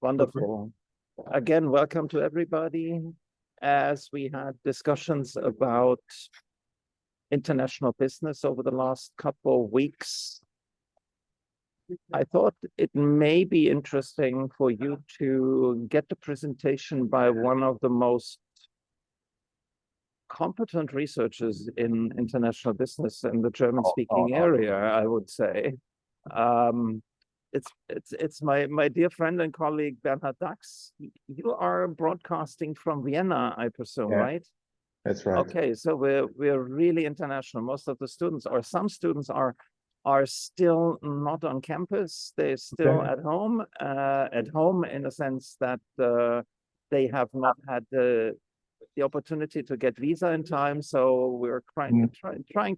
Wonderful. Again, welcome to everybody. As we had discussions about international business over the last couple of weeks, I thought it may be interesting for you to get the presentation by one of the most competent researchers in international business in the German-speaking area, I would say. It's my dear friend and colleague Bernhard Dax. You are broadcasting from Vienna, I presume, right? That's right. Okay, so we're really international. Most of the students, or some students, are still not on campus. They're still at home in the sense that they have not had the opportunity to get visa in time. So we're trying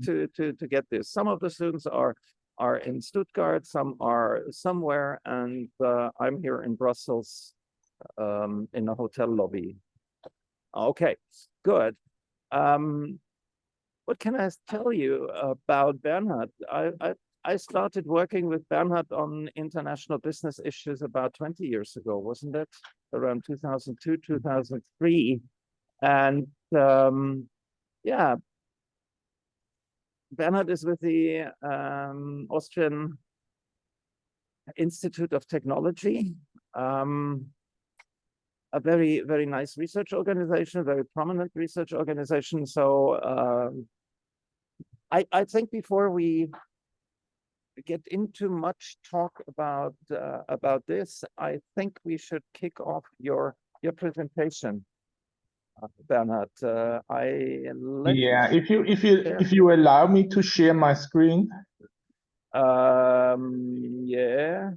to get this. Some of the students are in Stuttgart, some are somewhere, and I'm here in Brussels in a hotel lobby. Okay, good. What can I tell you about Bernhard? I started working with Bernhard on international business issues about 20 years ago, wasn't it? Around 2002, 2003. And yeah, Bernhard is with the Austrian Institute of Technology, a very, very nice research organization, a very prominent research organization. So I think before we get into much talk about this, I think we should kick off your presentation. Bernhard, if you allow me to share my screen. Yeah,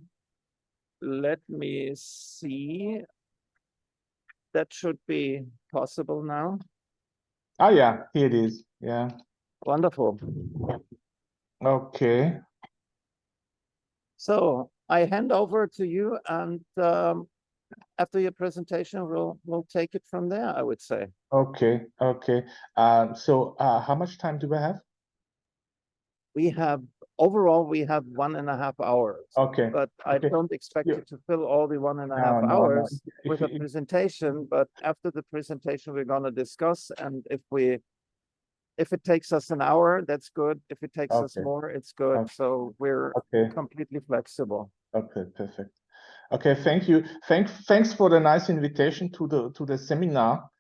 let me see. That should be possible now. Oh yeah, here it is. Yeah. Wonderful. Okay. So I hand over to you, and after your presentation, we'll take it from there, I would say. Okay. Okay. So how much time do we have? Overall, we have 1.5 hours. Okay. But I don't expect you to fill all the 1.5 hours with a presentation. But after the presentation, we're going to discuss, and if it takes us an hour, that's good. If it takes us more, it's good. So we're completely flexible. Okay, perfect. Okay, thank you. Thanks for the nice invitation to the seminar.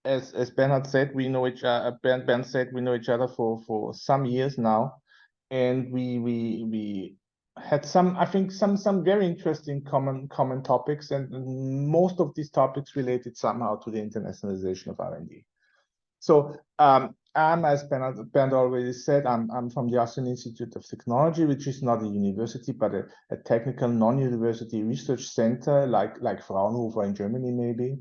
As Bernhard said, we know each other. Ben said we know each other for some years now, and we had I think some very interesting common topics, and most of these topics related somehow to the internationalization of R&D. So as Bernhard already said, I'm from the Austrian Institute of Technology, which is not a university but a technical non-university research center like Fraunhofer in Germany maybe.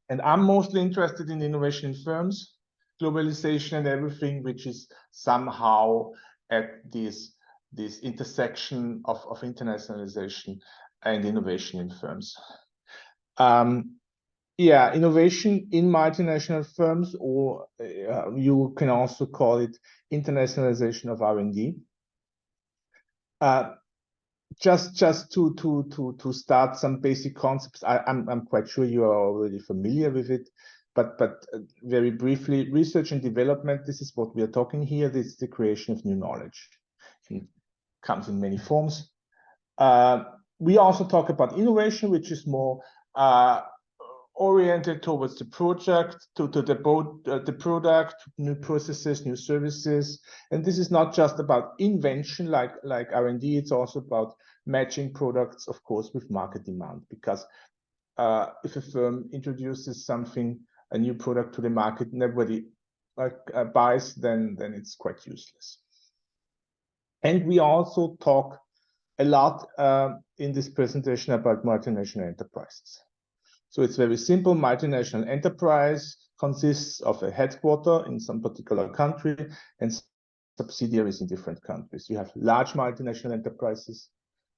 And I'm mostly interested in innovation in firms, globalization, and everything which is somehow at this intersection of internationalization and innovation in firms. Yeah, innovation in multinational firms, or you can also call it internationalization of R&D. Just to start some basic concepts, I'm quite sure you are already familiar with it, but very briefly, research and development, this is what we are talking here. This is the creation of new knowledge. It comes in many forms. We also talk about innovation, which is more oriented towards the project, to the product, new processes, new services. And this is not just about invention like R&D, it's also about matching products, of course, with market demand. Because if a firm introduces a new product to the market, nobody buys, then it's quite useless. And we also talk a lot in this presentation about multinational enterprises. So it's very simple. Multinational enterprise consists of a headquarter in some particular country and subsidiaries in different countries. You have large multinational enterprises,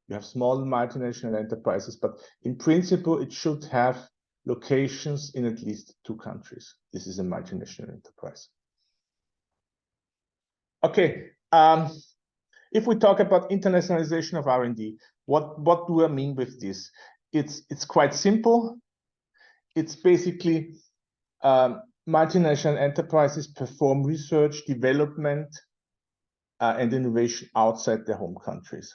you have small multinational enterprises, but in principle, it should have locations in at least 2 countries. This is a multinational enterprise. Okay. if we talk about internationalization of R&D, what do I mean with this? It's quite simple. It's basically multinational enterprises perform research, development, and innovation outside their home countries.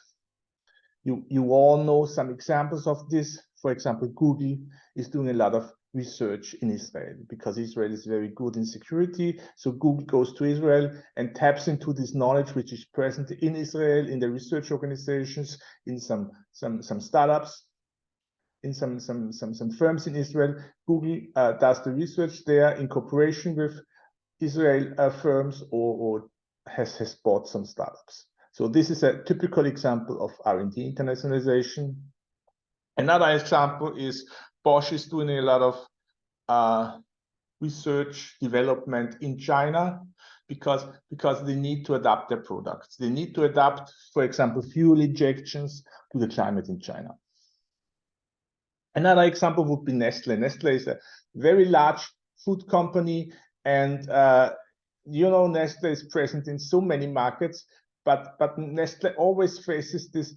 You all know some examples of this. For example, Google is doing a lot of research in Israel because Israel is very good in security. So Google goes to Israel and taps into this knowledge which is present in Israel, in the research organizations, in some startups, in some firms in Israel. Google does the research there in cooperation with Israel firms or has bought some startups. So this is a typical example of R&D internationalization. Another example is Bosch is doing a lot of research development in China because they need to adapt their products. They need to adapt, for example, fuel injections to the climate in China. Another example would be Nestle. Nestle is a very large food company, and you know, Nestle is present in so many markets, but Nestle always faces this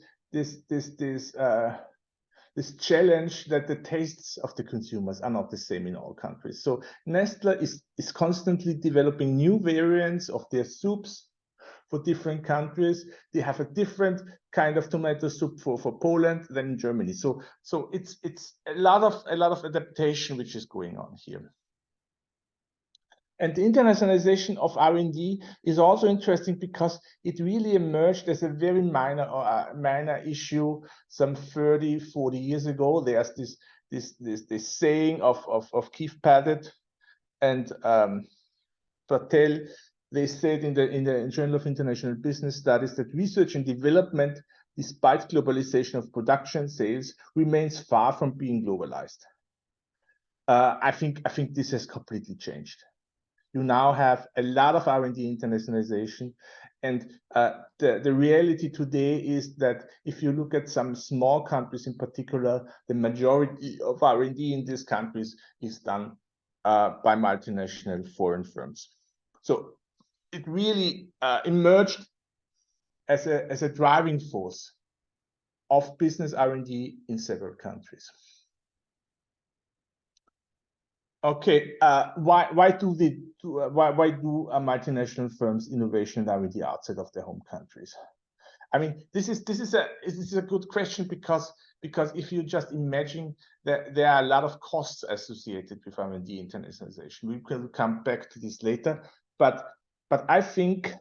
challenge that the tastes of the consumers are not the same in all countries. So Nestle is constantly developing new variants of their soups for different countries. They have a different kind of tomato soup for Poland than in Germany. So it's a lot of adaptation which is going on here. And the internationalization of R&D is also interesting because it really emerged as a very minor issue some 30, 40 years ago. There's this saying of Keith Padgett and Patel. They said in the Journal of International Business Studies that research and development, despite globalization of production sales, remains far from being globalized. I think this has completely changed. You now have a lot of R&D internationalization, and the reality today is that if you look at some small countries in particular, the majority of R&D in these countries is done by multinational foreign firms. So it really emerged as a driving force of business R&D in several countries. Okay, why do multinational firms innovation and R&D outside of their home countries? I mean, this is a good question because if you just imagine that there are a lot of costs associated with R&D internationalization. We will come back to this later, but I think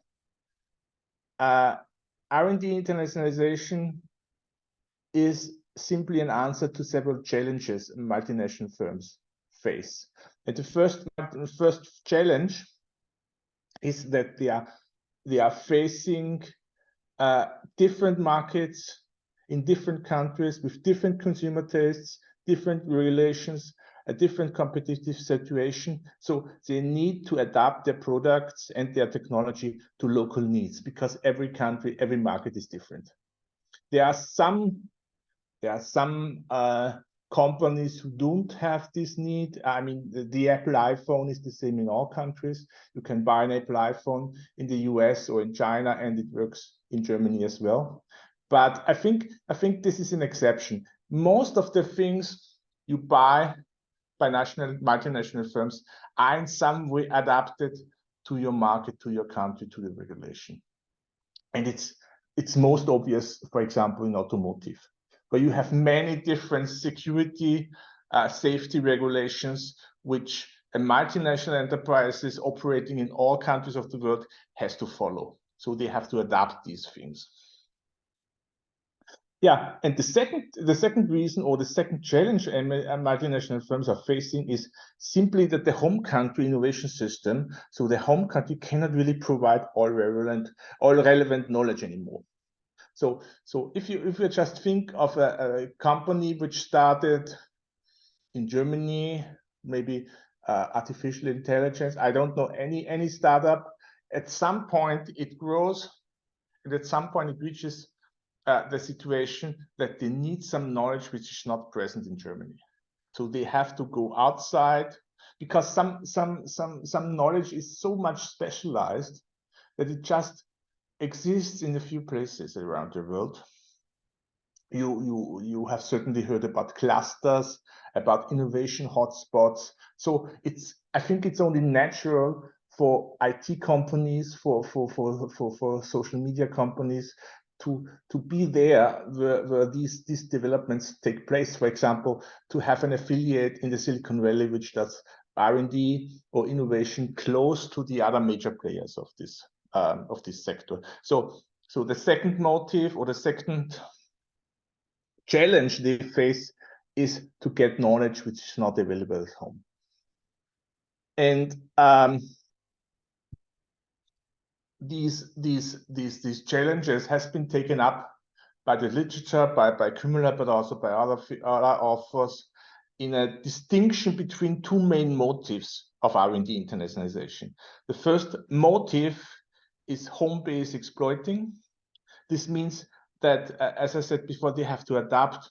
R&D internationalization is simply an answer to several challenges multinational firms face. And the first challenge is that they are facing different markets in different countries with different consumer tastes, different regulations, a different competitive situation. So they need to adapt their products and their technology to local needs because every country, every market is different. There are some companies who don't have this need. I mean, the Apple iPhone is the same in all countries. You can buy an Apple iPhone in the US or in China, and it works in Germany as well. But I think this is an exception. Most of the things you buy by multinational firms are in some way adapted to your market, to your country, to the regulation. And it's most obvious, for example, in automotive, where you have many different security, safety regulations, which a multinational enterprises operating in all countries of the world has to follow. So they have to adapt these things. Yeah, and the second reason or the second challenge multinational firms are facing is simply that the home country innovation system, so the home country cannot really provide all relevant knowledge anymore. So if you just think of a company which started in Germany, maybe artificial intelligence, I don't know any startup. At some point it grows, and at some point it reaches the situation that they need some knowledge which is not present in Germany. So they have to go outside because some knowledge is so much specialized that it just exists in a few places around the world. You have certainly heard about clusters, about innovation hotspots. So I think it's only natural for IT companies, for social media companies to be there where these developments take place. For example, to have an affiliate in the Silicon Valley which does R&D or innovation close to the other major players of this sector. So the second motive, or the second challenge they face, is to get knowledge which is not available at home. And these challenges has been taken up by the literature, by Kümmler, but also by other authors, in a distinction between two main motives of R&D internationalization. The first motive is home-based exploiting. This means that, as I said before, they have to adapt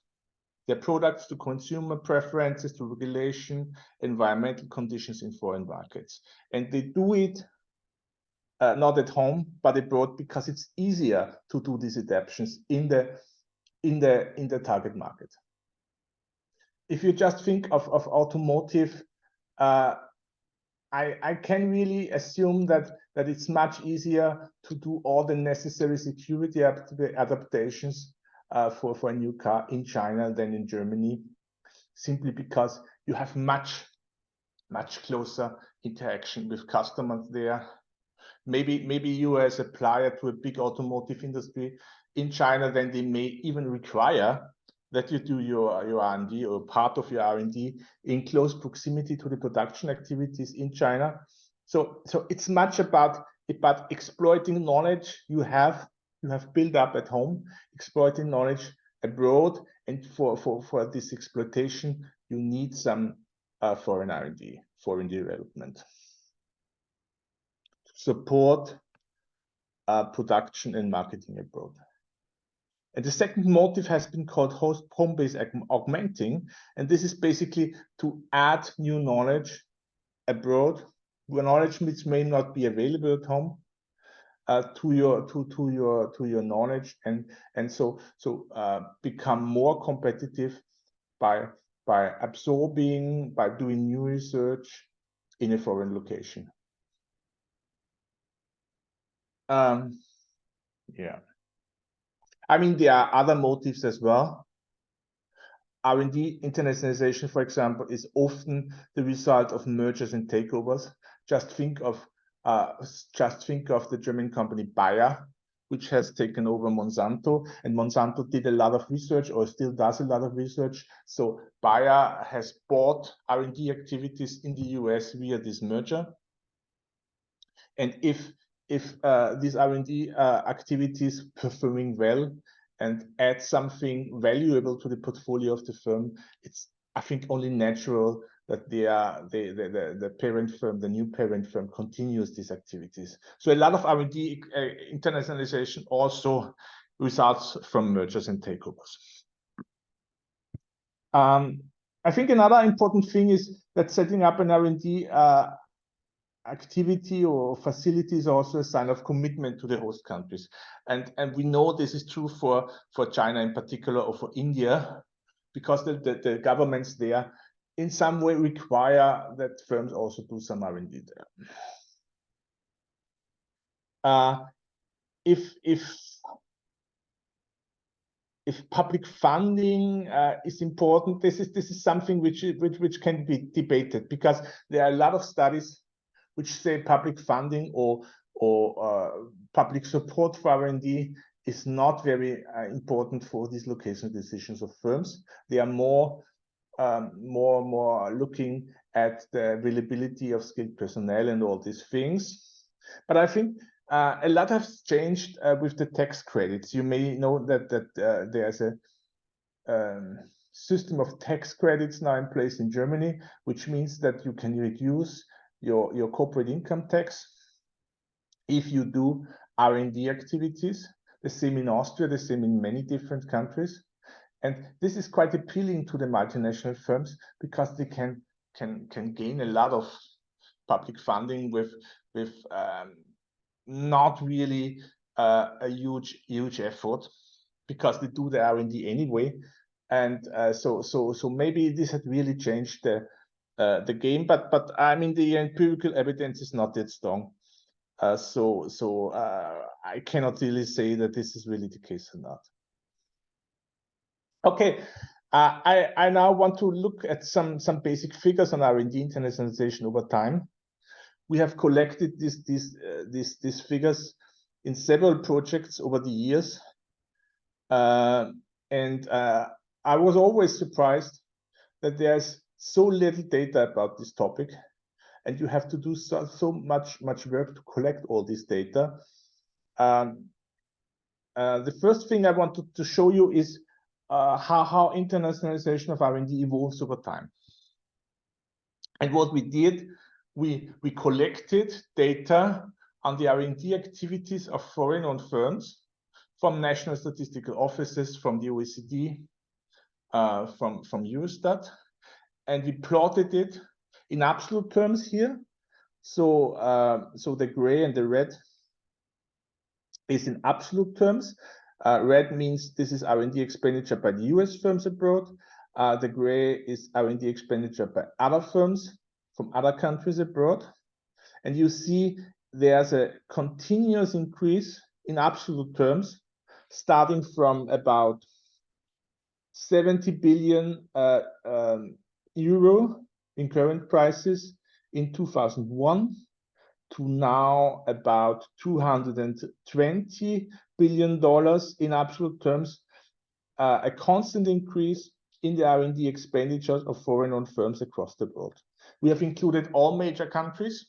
their products to consumer preferences, to regulation, environmental conditions in foreign markets. And they do it not at home, but abroad, because it's easier to do these adaptations in the target market. If you just think of automotive, I can really assume that it's much easier to do all the necessary security adaptations for a new car in China than in Germany, simply because you have much closer interaction with customers there. Maybe you as a supplier to a big automotive industry in China, then they may even require that you do your R&D, or part of your R&D, in close proximity to the production activities in China. So it's much about exploiting knowledge you have built up at home, exploiting knowledge abroad, and for this exploitation you need some foreign R&D, foreign development, support production and marketing abroad. And the second motive has been called home-based augmenting, and this is basically to add new knowledge abroad, knowledge which may not be available at home, to your knowledge, and so become more competitive by absorbing, by doing new research in a foreign location. Yeah. I mean, there are other motives as well. R&D internationalization, for example, is often the result of mergers and takeovers. Just think of the German company Bayer, which has taken over Monsanto, and Monsanto did a lot of research, or still does a lot of research. So Bayer has bought R&D activities in the US via this merger. And if these R&D activities performing well and add something valuable to the portfolio of the firm, it's, I think, only natural that the parent firm, the new parent firm, continues these activities. So a lot of R&D internationalization also results from mergers and takeovers. I think another important thing is that setting up an R&D activity or facility is also a sign of commitment to the host countries, and we know this is true for China in particular, or for India, because the governments there in some way require that firms also do some R&D there. If public funding is important, this is something which can be debated, because there are a lot of studies which say public funding or public support for R&D is not very important for these location decisions of firms. They are more looking at the availability of skilled personnel and all these things. But I think a lot has changed with the tax credits. You may know that there's a system of tax credits now in place in Germany, which means that you can reduce your corporate income tax if you do R&D activities. The same in Austria, the same in many different countries. And this is quite appealing to the multinational firms, because they can gain a lot of public funding with not really a huge effort, because they do the R&D anyway, and so maybe this had really changed the game, but I mean the empirical evidence is not that strong, so I cannot really say that this is really the case or not. Okay, I now want to look at some basic figures on R&D internationalization over time. We have collected these figures in several projects over the years, and I was always surprised that there's so little data about this topic, and you have to do so much work to collect all this data. The first thing I wanted to show you is how internationalization of R&D evolves over time. And what we did, we collected data on the R&D activities of foreign-owned firms from national statistical offices, from the OECD, from Eurostat, and we plotted it in absolute terms here. So the gray and the red is in absolute terms. Red means this is R&D expenditure by the US firms abroad. The gray is R&D expenditure by other firms from other countries abroad. And you see there's a continuous increase in absolute terms, starting from about 70 billion euro in current prices in 2001 to now about $220 billion in absolute terms, a constant increase in the R&D expenditures of foreign-owned firms across the world. We have included all major countries,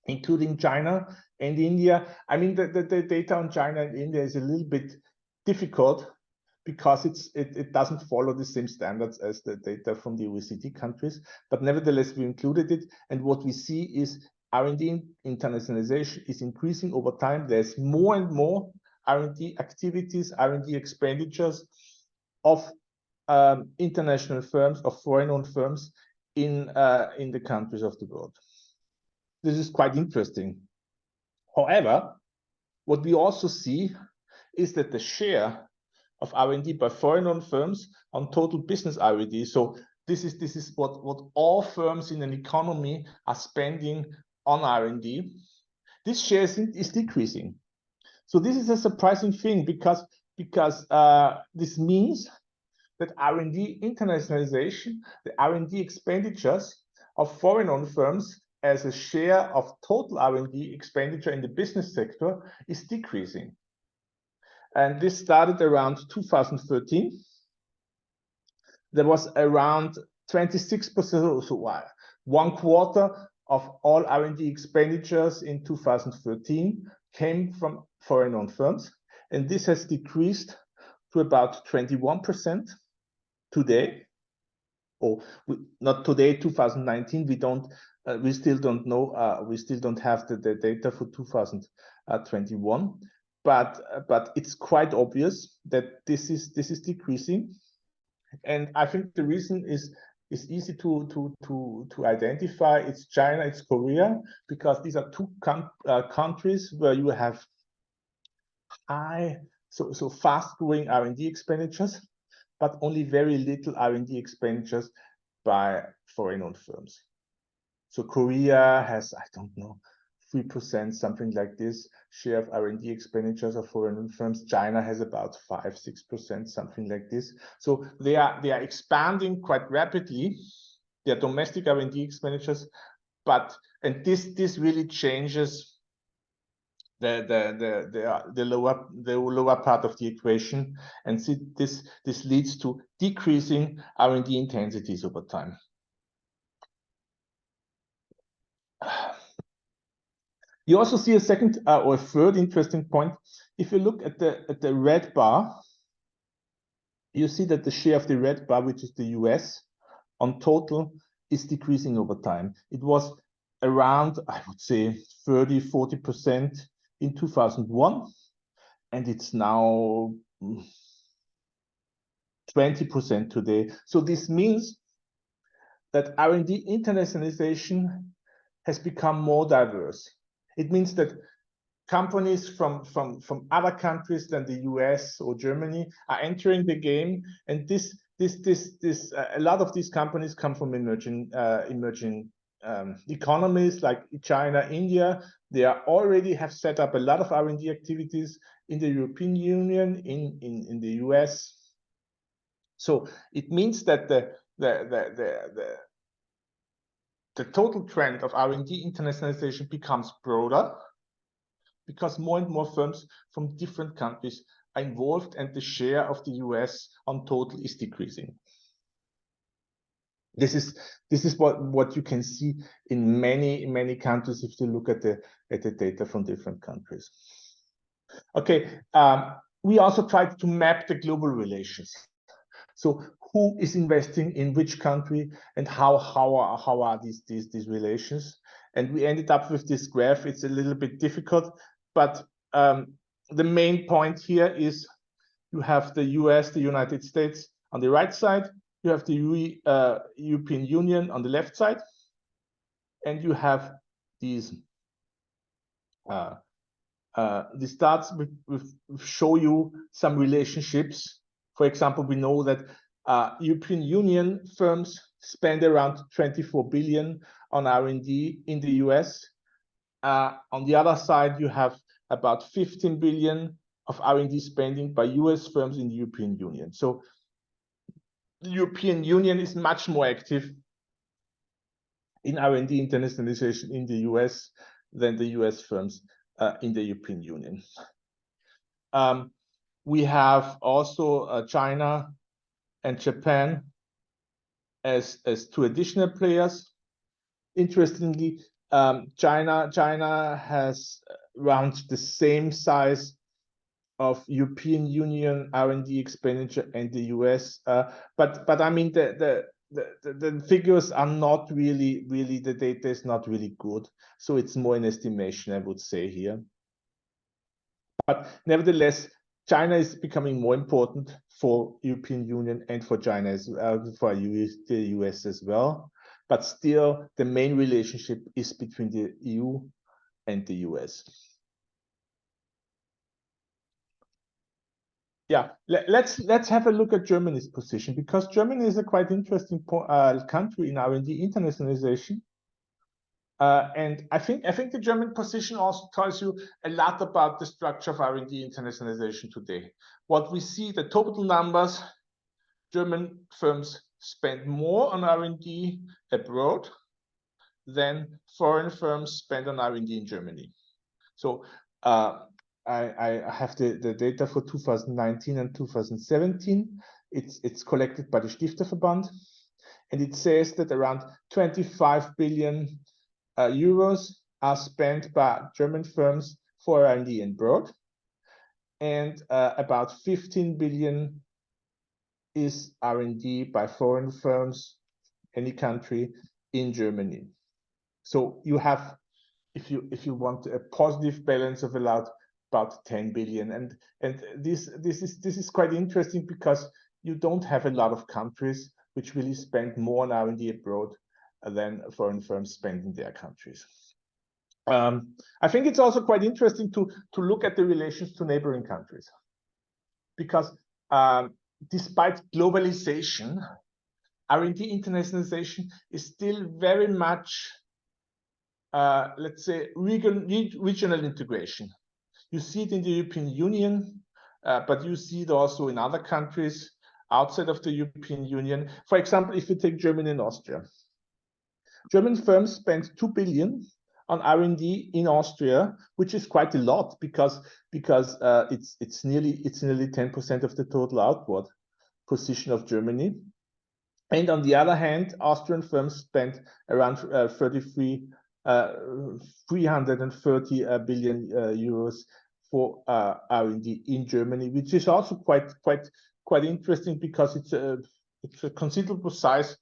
including China and India. I mean, the data on China and India is a little bit difficult because it doesn't follow the same standards as the data from the OECD countries, but nevertheless, we included it. And what we see is R&D internationalization is increasing over time. There's more and more R&D activities, R&D expenditures of international firms, of foreign-owned firms in the countries of the world. This is quite interesting. However, what we also see is that the share of R&D by foreign-owned firms on total business R&D, so this is what all firms in an economy are spending on R&D, this share is decreasing. So this is a surprising thing because this means that R&D internationalization, the R&D expenditures of foreign-owned firms as a share of total R&D expenditure in the business sector is decreasing. And this started around 2013. There was around 26%, so 1/4 of all R&D expenditures in 2013 came from foreign-owned firms, and this has decreased to about 21% today, or not today, 2019. We still don't know. We still don't have the data for 2021, but it's quite obvious that this is decreasing, and I think the reason is easy to identify. It's China, it's Korea, because these are two countries where you have high, so fast-growing R&D expenditures, but only very little R&D expenditures by foreign-owned firms. So Korea has, I don't know, 3%, something like this, share of R&D expenditures of foreign firms. China has about 5-6%, something like this. So they are expanding quite rapidly their domestic R&D expenditures, and this really changes the lower part of the equation, and see this leads to decreasing R&D intensities over time. You also see a second or a third interesting point. If you look at the red bar, you see that the share of the red bar, which is the US, on total is decreasing over time. It was around, I would say, 30-40% in 2001, and it's now 20% today. So this means that R&D internationalization has become more diverse. It means that companies from other countries than the US or Germany are entering the game, and a lot of these companies come from emerging economies like China, India. They already have set up a lot of R&D activities in the European Union, in the US. So it means that the total trend of R&D internationalization becomes broader, because more and more firms from different countries are involved, and the share of the US on total is decreasing. This is what you can see in many countries if you look at the data from different countries. Okay, we also tried to map the global relations. So who is investing in which country, and how are these relations? And we ended up with this graph. It's a little bit difficult, but the main point here is you have the US, the United States on the right side, you have the European Union on the left side, and you have these starts with show you some relationships. For example, we know that European Union firms spend around 24 billion on R&D in the US. On the other side, you have about 15 billion of R&D spending by US firms in the European Union. So the European Union is much more active in R&D internationalization in the US than the US firms in the European Union. We have also China and Japan as two additional players. Interestingly, China has around the same size of European Union R&D expenditure and the US, but I mean the figures are not really the data is not really good, so it's more an estimation, I would say here. But nevertheless, China is becoming more important for European Union and for China as for the US as well. But still, the main relationship is between the EU and the US. Yeah, let's have a look at Germany's position, because Germany is a quite interesting country in R&D internationalization. And I think the German position also tells you a lot about the structure of R&D internationalization today. What we see, the total numbers, German firms spend more on R&D abroad than foreign firms spend on R&D in Germany. So I have the data for 2019 and 2017. It's collected by the Stifterverband, and it says that around 25 billion euros are spent by German firms for R&D abroad, and about 15 billion is R&D by foreign firms, any country in Germany. So you have, if you want a positive balance of about 10 billion, and this is quite interesting, because you don't have a lot of countries which really spend more on R&D abroad than foreign firms spend in their countries. I think it's also quite interesting to look at the relations to neighboring countries, because despite globalization, R&D internationalization is still very much, let's say, regional integration. You see it in the European Union, but you see it also in other countries outside of the European Union. For example, if you take Germany and Austria, German firms spend 2 billion on R&D in Austria, which is quite a lot, because it's nearly 10% of the total outward position of Germany. And on the other hand, Austrian firms spend around 330 billion euros for R&D in Germany, which is also quite interesting, because it's a considerable size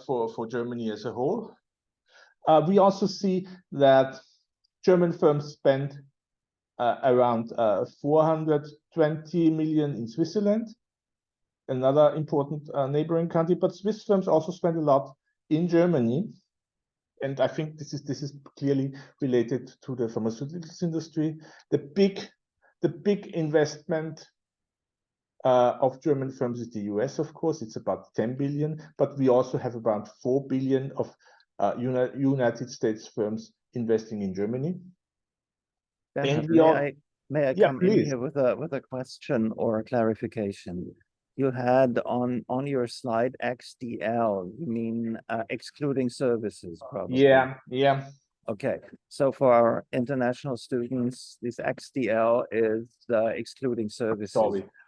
for Germany as a whole. We also see that German firms spend around 420 million in Switzerland, another important neighboring country, but Swiss firms also spend a lot in Germany. and I think this is clearly related to the pharmaceuticals industry. The big investment of German firms is the US, of course. It's about 10 billion, but we also have about 4 billion of United States firms investing in Germany. Bernhard, And we are, may I yeah, come please. in here with a question or a clarification? You had on your slide XDL, you mean excluding services, probably. Yeah. Okay, so for our international students, this XDL is excluding services.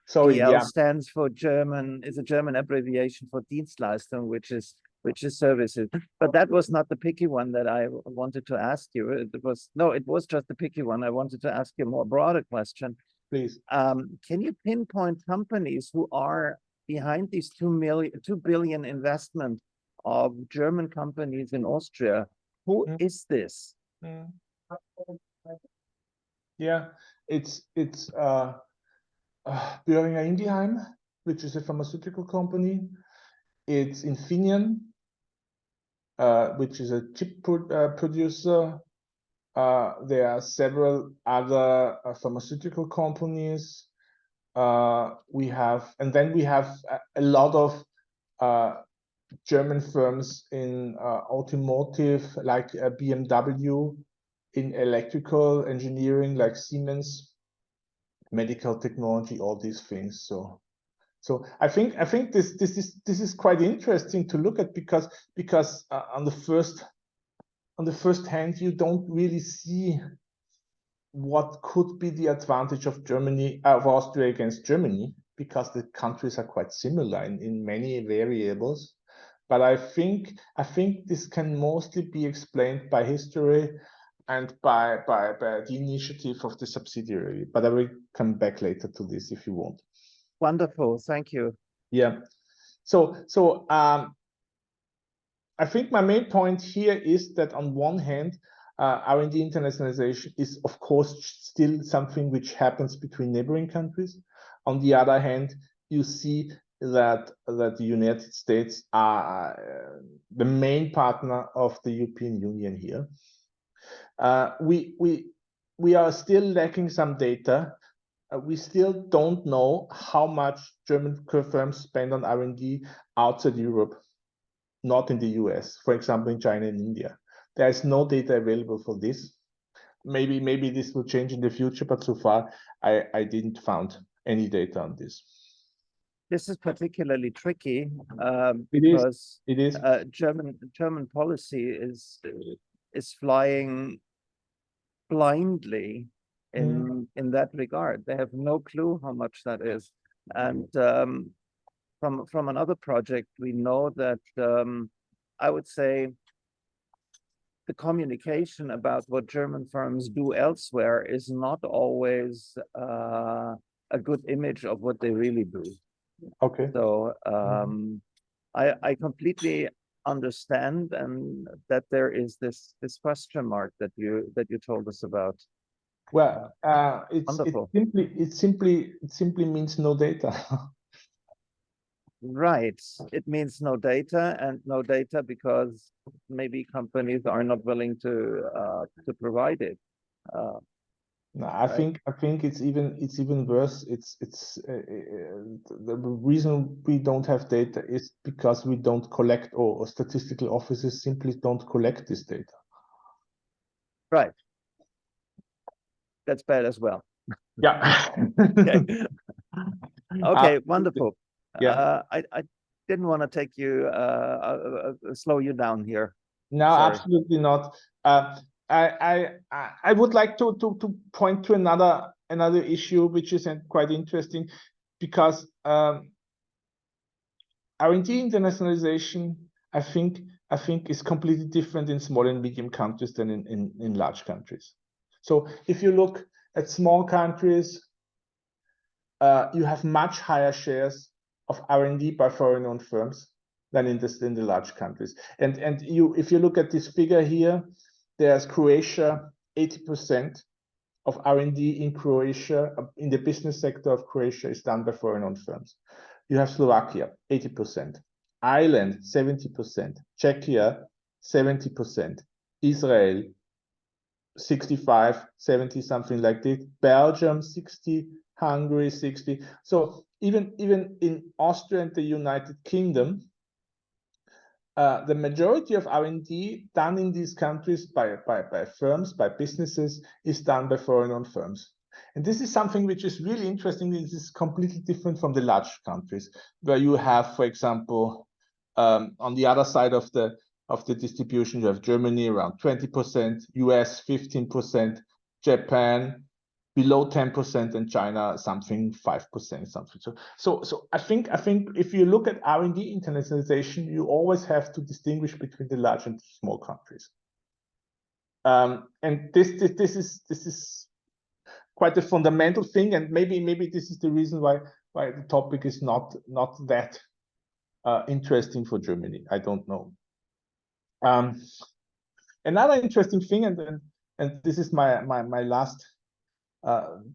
Sorry, DL yeah. stands for German, is a German abbreviation for Dienstleistung, which is services. But that was not the picky one that I wanted to ask you. It was just the picky one. I wanted to ask you a more broader question. Please. Can you pinpoint companies who are behind these 2 billion investment of German companies in Austria? Who is this? Yeah, it's Boehringer Ingelheim, which is a pharmaceutical company. It's Infineon, which is a chip producer. There are several other pharmaceutical companies. We have a lot of German firms in automotive, like BMW, in electrical engineering, like Siemens, medical technology, all these things. So I think this is quite interesting to look at, because on the first hand, you don't really see what could be the advantage of Austria against Germany, because the countries are quite similar in many variables. But I think this can mostly be explained by history and by the initiative of the subsidiary. But I will come back later to this if you want. Wonderful, thank you. Yeah. So I think my main point here is that on one hand, R&D internationalization is of course still something which happens between neighboring countries. On the other hand, you see that the United States are the main partner of the European Union here. We are still lacking some data. We still don't know how much German firms spend on R&D outside Europe, not in the US, for example, in China and India. There is no data available for this. Maybe this will change in the future, but so far I didn't find any data on this. This is particularly tricky because it is. German policy is flying blindly in that regard. They have no clue how much that is. And from another project, we know that I would say the communication about what German firms do elsewhere is not always a good image of what they really do. Okay. So I completely understand, and that there is this question mark that you told us about. Well, it simply means no data. Right. It means no data, and no data because maybe companies are not willing to provide it. No, I think it's even worse. It's the reason we don't have data is because we don't collect, or statistical offices simply don't collect this data. Right. That's bad as well. Yeah. Okay. Okay. Wonderful. Yeah. I didn't want to take you slow you down here. No, sorry. Absolutely not. I would like to point to another issue which is quite interesting, because R&D internationalization, I think is completely different in small and medium countries than in large countries. So if you look at small countries, you have much higher shares of R&D by foreign-owned firms than in the large countries. And if you look at this figure here, there's Croatia, 80% of R&D in Croatia, in the business sector of Croatia, is done by foreign-owned firms. You have Slovakia, 80%, Ireland, 70%, Czechia, 70%. Israel, 65, 70, something like that. Belgium, 60, Hungary, 60. So even in Austria and the United Kingdom, the majority of R&D done in these countries by firms, by businesses, is done by foreign-owned firms. And this is something which is really interesting. This is completely different from the large countries, where you have, for example, on the other side of the distribution, you have Germany around 20%, US 15%, Japan below 10%, and China something 5%, something. So I think if you look at R&D internationalization, you always have to distinguish between the large and small countries. And this is quite a fundamental thing, and maybe this is the reason why the topic is not that interesting for Germany. I don't know. Another interesting thing, and this is my last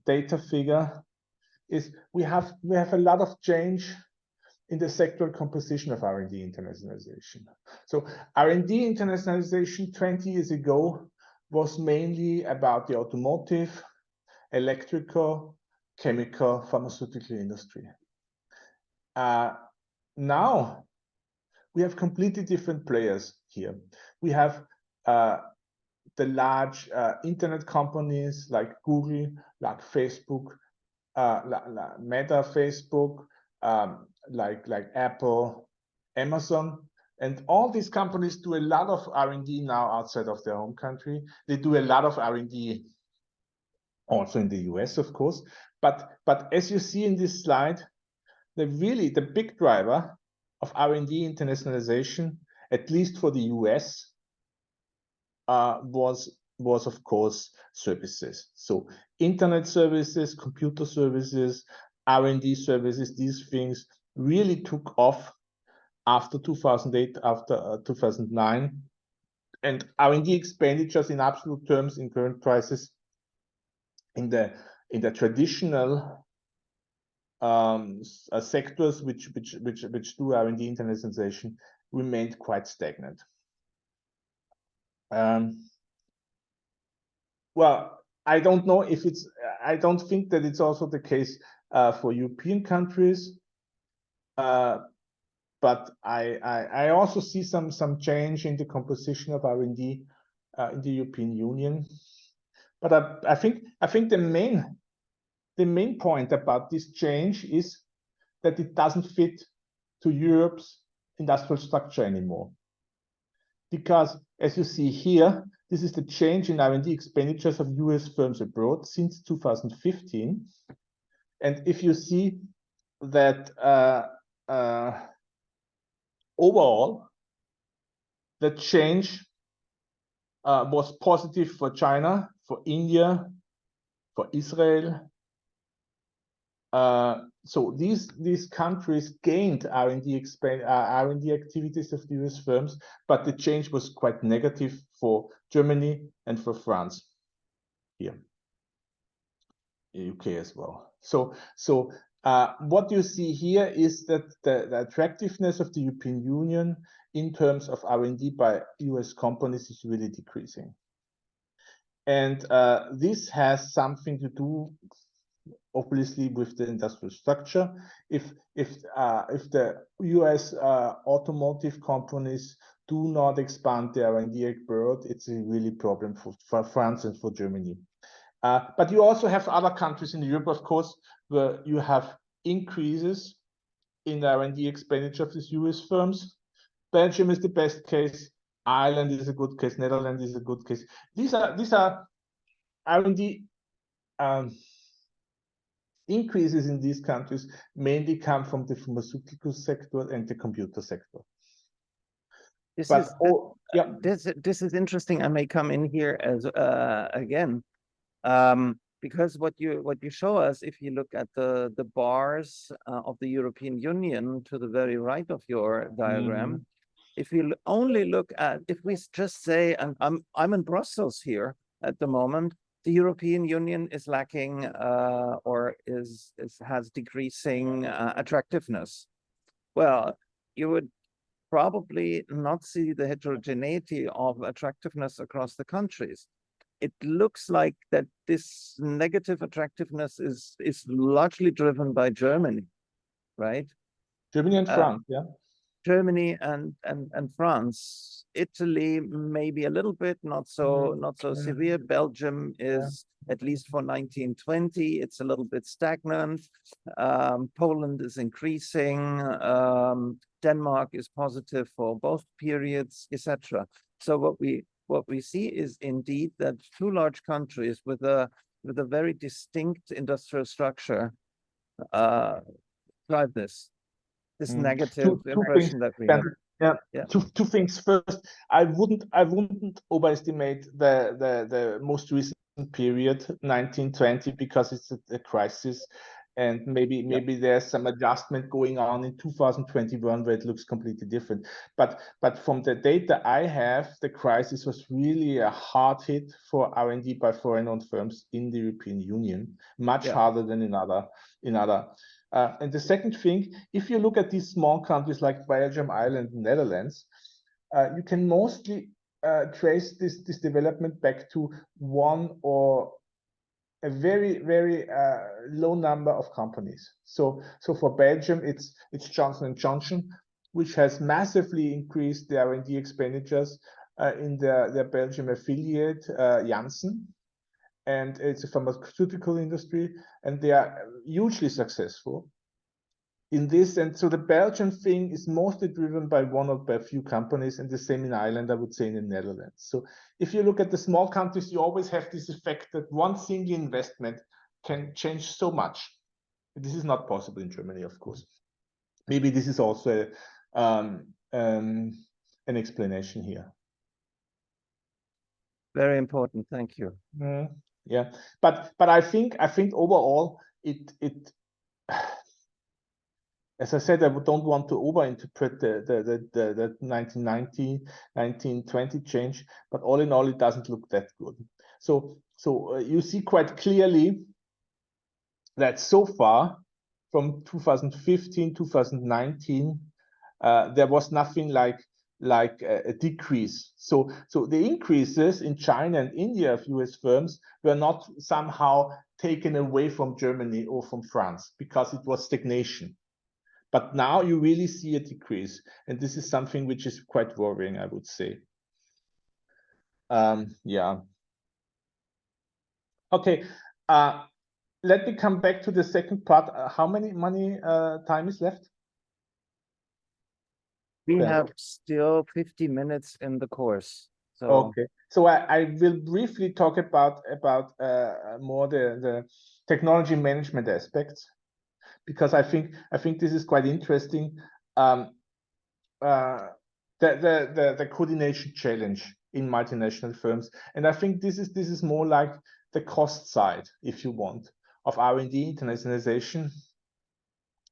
data figure, is we have a lot of change in the sectoral composition of R&D internationalization. So R&D internationalization 20 years ago was mainly about the automotive, electrical, chemical, pharmaceutical industry. Now we have completely different players here. We have the large internet companies like Google, like Facebook, Meta, Facebook, like Apple, Amazon, and all these companies do a lot of R&D now outside of their home country. They do a lot of R&D also in the US, of course. But as you see in this slide, the big driver of R&D internationalization, at least for the US, was of course services. So internet services, computer services, R&D services, these things really took off after 2008, after 2009. And R&D expenditures in absolute terms in current prices in the traditional sectors which do R&D internationalization remained quite stagnant. Well, I don't know if it's, I don't think that it's also the case for European countries, but I also see some change in the composition of R&D in the European Union. But I think the main point about this change is that it doesn't fit to Europe's industrial structure anymore. Because as you see here, this is the change in R&D expenditures of US firms abroad since 2015. And if you see that overall, the change was positive for China, for India, for Israel. So these countries gained R&D activities of the US firms, but the change was quite negative for Germany and for France here, UK as well. So what you see here is that the attractiveness of the European Union in terms of R&D by US companies is really decreasing. And this has something to do, obviously, with the industrial structure. If the US automotive companies do not expand their R&D abroad, it's a really problem for France and for Germany. But you also have other countries in Europe, of course, where you have increases in the R&D expenditure of these US firms. Belgium is the best case. Ireland is a good case. Netherlands is a good case. These are R&D increases in these countries mainly come from the pharmaceutical sector and the computer sector. This is interesting. I may come in here as again, because what you show us, if you look at the bars of the European Union to the very right of your diagram, if you only look at, if we just say, and I'm in Brussels here at the moment, the European Union is lacking or has decreasing attractiveness. Well, you would probably not see the heterogeneity of attractiveness across the countries. It looks like that this negative attractiveness is largely driven by Germany, right? Germany and France, yeah. Germany and France. Italy maybe a little bit, not so severe. Belgium is at least for 1920, it's a little bit stagnant. Poland is increasing. Denmark is positive for both periods, etc. So what we see is indeed that two large countries with a very distinct industrial structure drive this negative impression that we have. Two things. First, I wouldn't overestimate the most recent period, 1920, because it's a crisis, and maybe there's some adjustment going on in 2021 where it looks completely different. But from the data I have, the crisis was really a hard hit for R&D by foreign-owned firms in the European Union, much harder than in other. And the second thing, if you look at these small countries like Belgium, Ireland, Netherlands, you can mostly trace this development back to one or a very low number of companies. So for Belgium, it's Johnson & Johnson, which has massively increased their R&D expenditures in their Belgium affiliate, Janssen. And it's a pharmaceutical industry, and they are hugely successful in this. And so the Belgian thing is mostly driven by one or by a few companies, and the same in Ireland, I would say, in the Netherlands. So if you look at the small countries, you always have this effect that one single investment can change so much. This is not possible in Germany, of course. Maybe this is also an explanation here. Very important. Thank you. Yeah, but I think overall it as I said, I don't want to overinterpret the 1919, 1920 change, but all in all, it doesn't look that good. So you see quite clearly that so far, from 2015, 2019, there was nothing like a decrease. So the increases in China and India of US firms were not somehow taken away from Germany or from France because it was stagnation. But now you really see a decrease, and this is something which is quite worrying, I would say. Yeah. Okay. Let me come back to the second part. How many time is left? We have still 50 minutes in the course. So okay. So I will briefly talk about more the technology management aspects, because I think this is quite interesting. The coordination challenge in multinational firms, and I think this is more like the cost side, if you want, of R&D internationalization.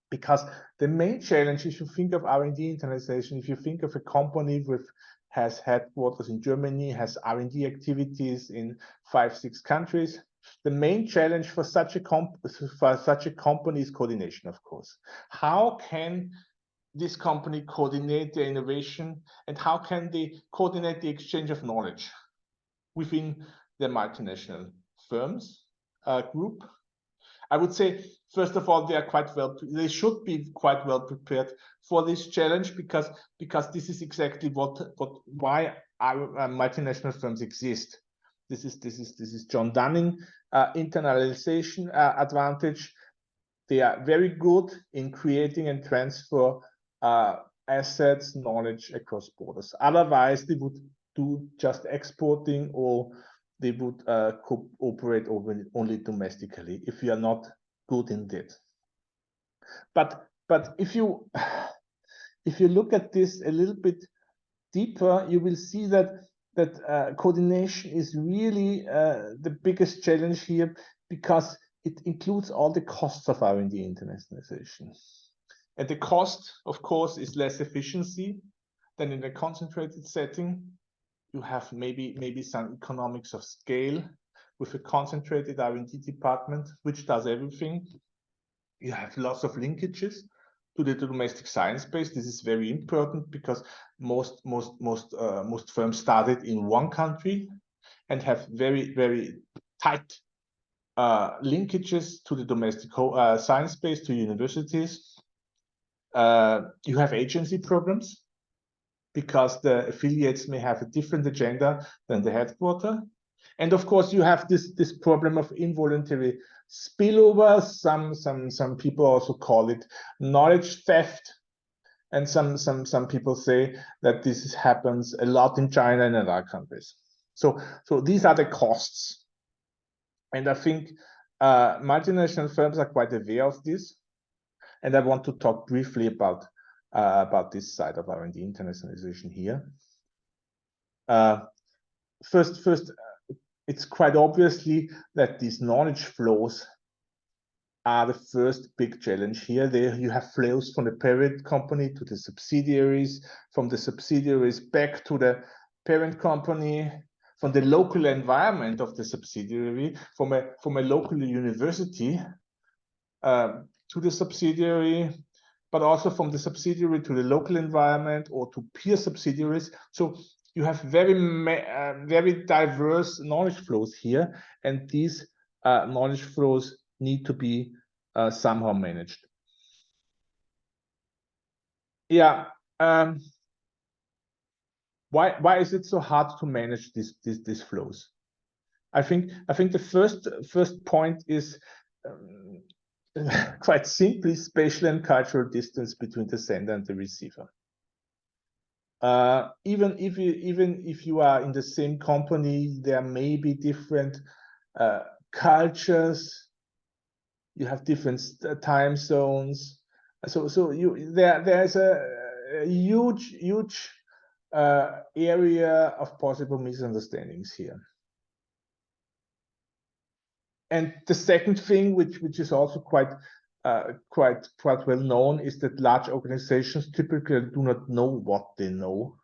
Because the main challenge, if you think of R&D internationalization, if you think of a company has headquarters in Germany, has R&D activities in 5-6 countries, the main challenge for such a company is coordination, of course. How can this company coordinate their innovation, and how can they coordinate the exchange of knowledge within the multinational firms group? I would say, first of all, they should be quite well prepared for this challenge, because this is exactly why our multinational firms exist. This is John Dunning internalization advantage. They are very good in creating and transfer assets, knowledge across borders. Otherwise, they would do just exporting, or they would cooperate only domestically if you are not good in that. But if you look at this a little bit deeper, you will see that coordination is really the biggest challenge here, because it includes all the costs of R&D internationalization. And the cost, of course, is less efficiency than in a concentrated setting. You have maybe some economics of scale with a concentrated R&D department, which does everything. You have lots of linkages to the domestic science base. This is very important because most firms started in one country and have very tight linkages to the domestic science base, to universities. You have agency problems because the affiliates may have a different agenda than the headquarter. And of course, you have this problem of involuntary spillover. Some people also call it knowledge theft. And some people say that this happens a lot in China and in other countries. So these are the costs. And I think multinational firms are quite aware of this. And I want to talk briefly about this side of R&D internationalization here. First, it's quite obviously that these knowledge flows are the first big challenge here. There you have flows from the parent company to the subsidiaries, from the subsidiaries back to the parent company, from the local environment of the subsidiary, from a local university to the subsidiary, but also from the subsidiary to the local environment or to peer subsidiaries. So you have very diverse knowledge flows here, and these knowledge flows need to be somehow managed. Yeah. Why is it so hard to manage these flows? I think the first point is quite simply spatial and cultural distance between the sender and the receiver. Even if you are in the same company, there may be different cultures. You have different time zones. So there's a huge area of possible misunderstandings here. And the second thing, which is also quite well known, is that large organizations typically do not know what they know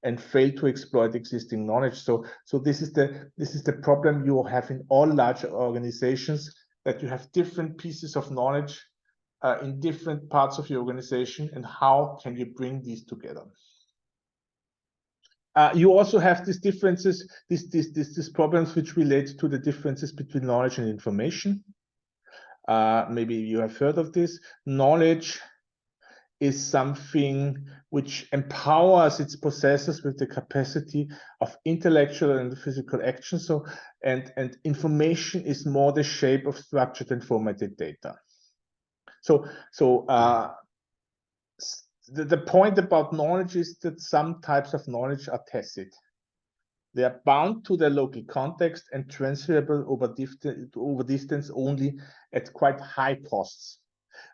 and fail to exploit existing knowledge. So this is the problem you have in all large organizations, that you have different pieces of knowledge in different parts of your organization, and how can you bring these together? You also have these differences, these problems which relate to the differences between knowledge and information. Maybe you have heard of this. Knowledge is something which empowers its possessors with the capacity of intellectual and physical action. So, and information is more the shape of structured and formatted data. So the point about knowledge is that some types of knowledge are tacit. They are bound to their local context and transferable over distance only at quite high costs.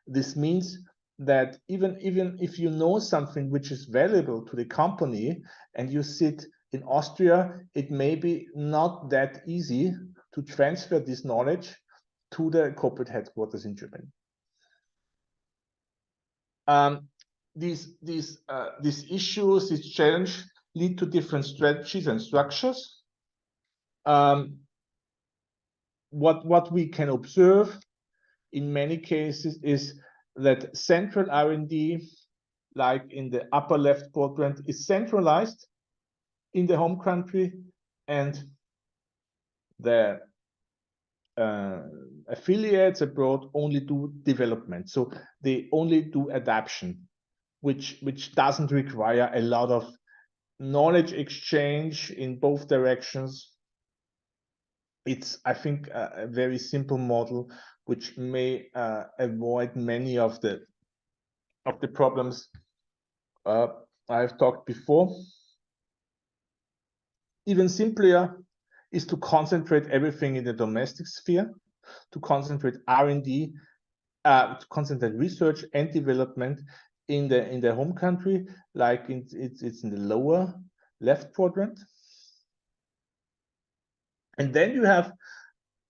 This means that even if you know something which is valuable to the company and you sit in Austria, it may be not that easy to transfer this knowledge to the corporate headquarters in Germany. These issues, this challenge, lead to different strategies and structures. What we can observe in many cases is that central R&D, like in the upper left quadrant, is centralized in the home country, and the affiliates abroad only do development. So they only do adaptation, which doesn't require a lot of knowledge exchange in both directions. It's, I think, a very simple model which may avoid many of the problems I've talked before. Even simpler is to concentrate everything in the domestic sphere, to concentrate R&D, to concentrate research and development in the home country, like it's in the lower left quadrant. And then you have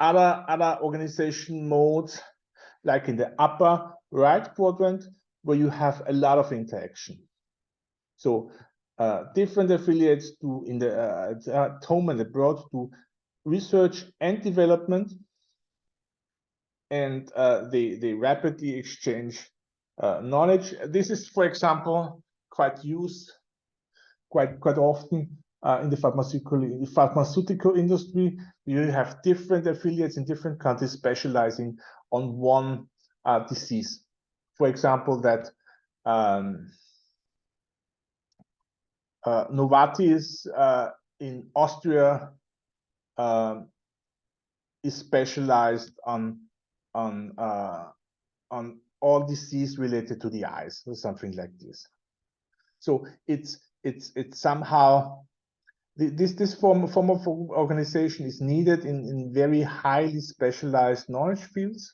other organization modes, like in the upper right quadrant, where you have a lot of interaction. So different affiliates do in the at home and abroad do research and development, and they rapidly exchange knowledge. This is, for example, quite used quite often in the pharmaceutical industry. You have different affiliates in different countries specializing on one disease. For example, that Novartis in Austria is specialized on all disease related to the eyes, or something like this. So it's somehow this form of organization is needed in very highly specialized knowledge fields.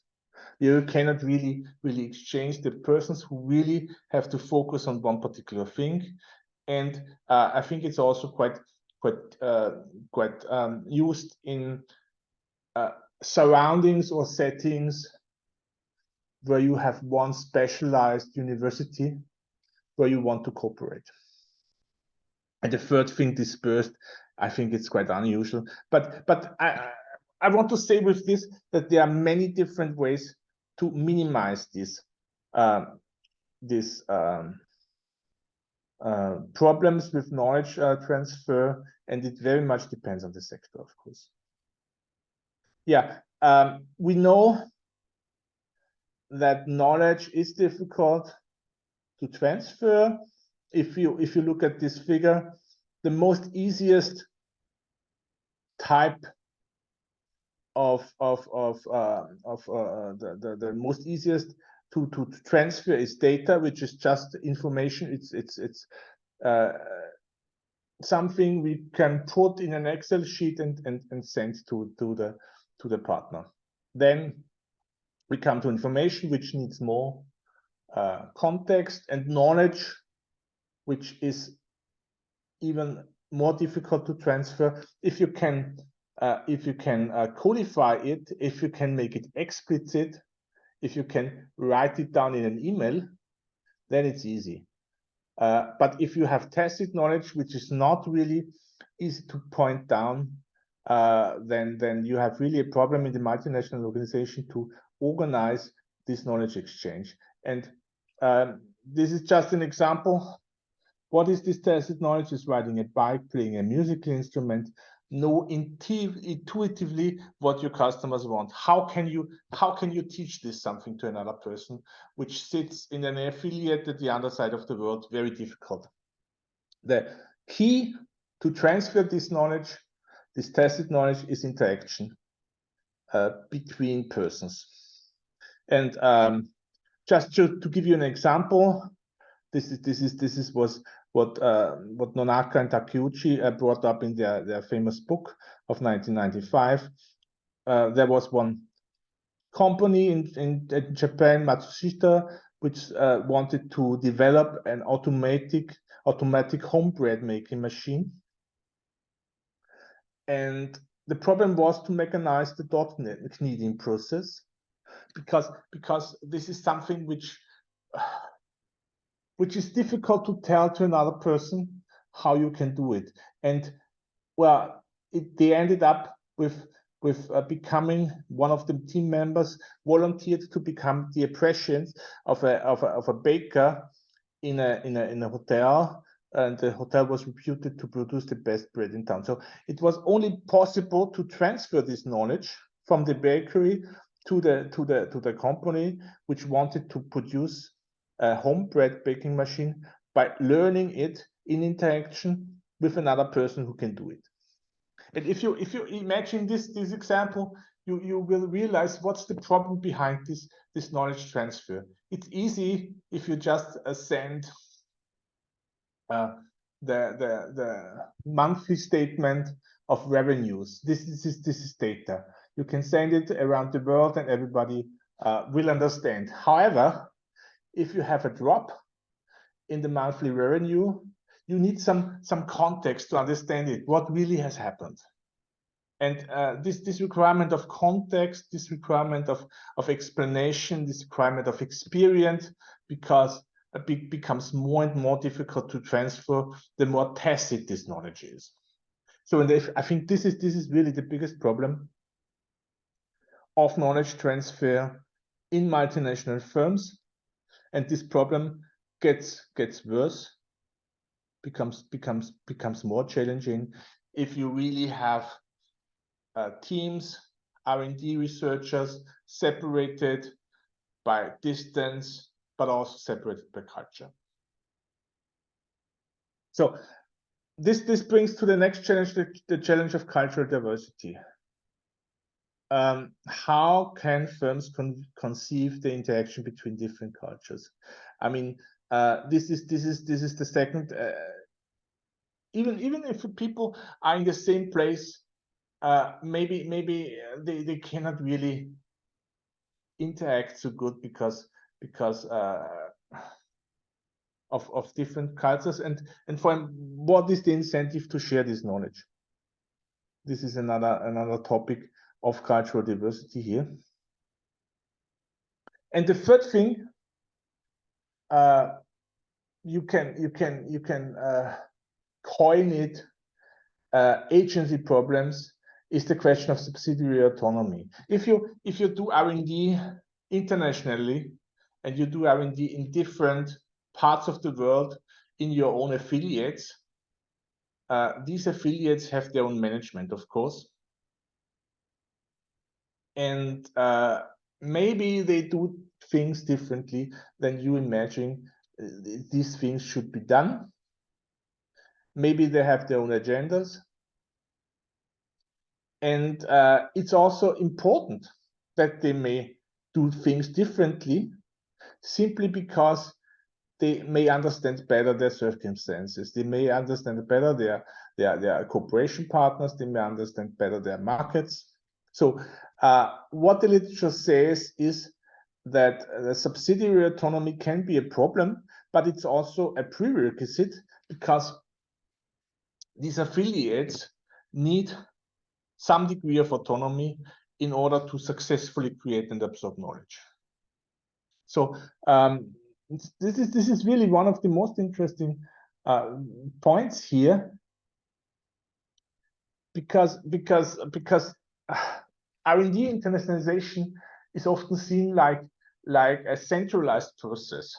You cannot really exchange the persons who really have to focus on one particular thing. And I think it's also quite used in surroundings or settings where you have one specialized university where you want to cooperate. And the third thing, dispersed, I think it's quite unusual. But I want to say with this that there are many different ways to minimize this problems with knowledge transfer, and it very much depends on the sector, of course. Yeah, we know that knowledge is difficult to transfer. If you look at this figure, the most easiest type of the most easiest to transfer is data, which is just information. It's something we can put in an Excel sheet and send to the partner. Then we come to information, which needs more context, and knowledge, which is even more difficult to transfer. If you can codify it, if you can make it explicit, if you can write it down in an email, then it's easy. But if you have tacit knowledge, which is not really easy to point down, then you have really a problem in the multinational organization to organize this knowledge exchange. And this is just an example. What is this tacit knowledge? Is riding a bike, playing a musical instrument, know intuitively what your customers want. How can you teach this something to another person which sits in an affiliate at the other side of the world? Very difficult. The key to transfer this knowledge, this tacit knowledge, is interaction between persons. And just to give you an example, this was what Nonaka and Takeuchi brought up in their famous book of 1995. There was one company in Japan, Matsushita, which wanted to develop an automatic home bread making machine. And the problem was to mechanize the dot kneading process, because this is something which is difficult to tell to another person how you can do it. And well, they ended up with becoming, one of the team members volunteered to become the apprentice of a baker in a hotel, and the hotel was reputed to produce the best bread in town. So it was only possible to transfer this knowledge from the bakery to the company which wanted to produce a home bread baking machine by learning it in interaction with another person who can do it. And if you imagine this example, you will realize what's the problem behind this knowledge transfer. It's easy if you just send the monthly statement of revenues. This is data. You can send it around the world and everybody will understand. However, if you have a drop in the monthly revenue, you need some context to understand it, what really has happened. And this requirement of context, this requirement of explanation, this requirement of experience, because it becomes more and more difficult to transfer the more tacit this knowledge is. So I think this is really the biggest problem of knowledge transfer in multinational firms. and this problem gets worse, becomes more challenging if you really have teams, R&D researchers separated by distance, but also separated by culture. So this brings to the next challenge, the challenge of cultural diversity. How can firms conceive the interaction between different cultures? I mean, this is the second. Even if people are in the same place, maybe they cannot really interact so good because of different cultures, and for what is the incentive to share this knowledge? This is another topic of cultural diversity here. And the third thing, you can coin it agency problems, is the question of subsidiary autonomy. If you do R&D internationally, and you do R&D in different parts of the world in your own affiliates, these affiliates have their own management, of course. And maybe they do things differently than you imagine these things should be done. Maybe they have their own agendas. And it's also important that they may do things differently, simply because they may understand better their circumstances. They may understand better their cooperation partners. They may understand better their markets. So what the literature says is that the subsidiary autonomy can be a problem, but it's also a prerequisite, because these affiliates need some degree of autonomy in order to successfully create and absorb knowledge. So this is really one of the most interesting points here, because R&D internationalization is often seen like a centralized process,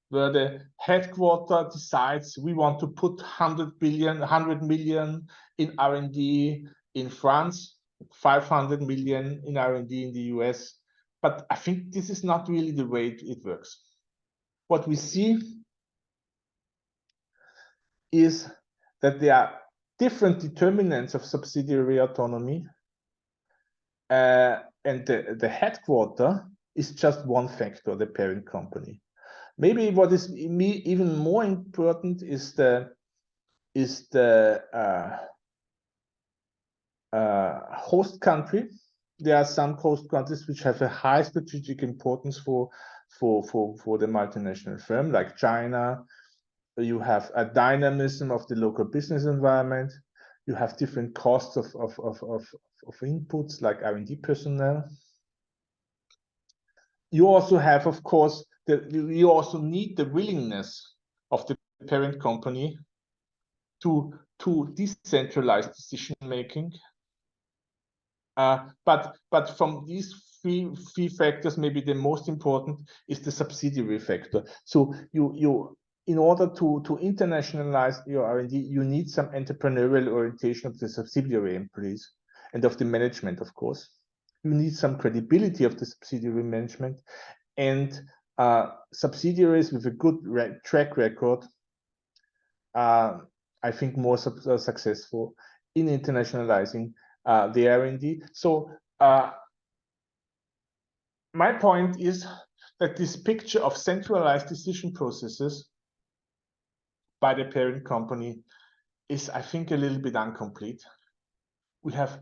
where the headquarter decides we want to put 100 million in R&D in France, 500 million in R&D in the US. But I think this is not really the way it works. What we see is that there are different determinants of subsidiary autonomy, and the headquarter is just one factor, the parent company. Maybe what is even more important is the host country. There are some host countries which have a high strategic importance for the multinational firm, like China. You have a dynamism of the local business environment. You have different costs of inputs, like R&D personnel. You also have, of course, you also need the willingness of the parent company to decentralize decision making. But from these three factors, maybe the most important is the subsidiary factor. So you in order to internationalize your R&D, you need some entrepreneurial orientation of the subsidiary employees and of the management, of course. You need some credibility of the subsidiary management, and subsidiaries with a good track record, I think, more successful in internationalizing the R&D. So my point is that this picture of centralized decision processes by the parent company is, I think, a little bit incomplete. We have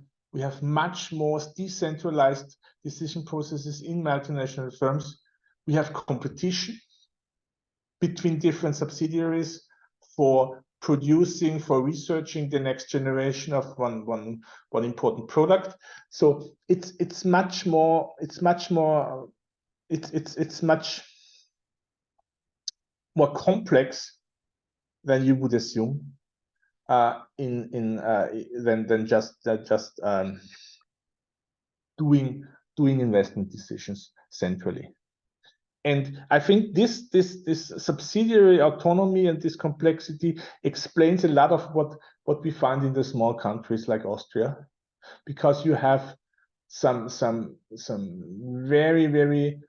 much more decentralized decision processes in multinational firms. We have competition between different subsidiaries for producing, for researching the next generation of one important product. So it's much more complex than you would assume than just doing investment decisions centrally. And I think this subsidiary autonomy and this complexity explains a lot of what we find in the small countries like Austria, because you have some very, very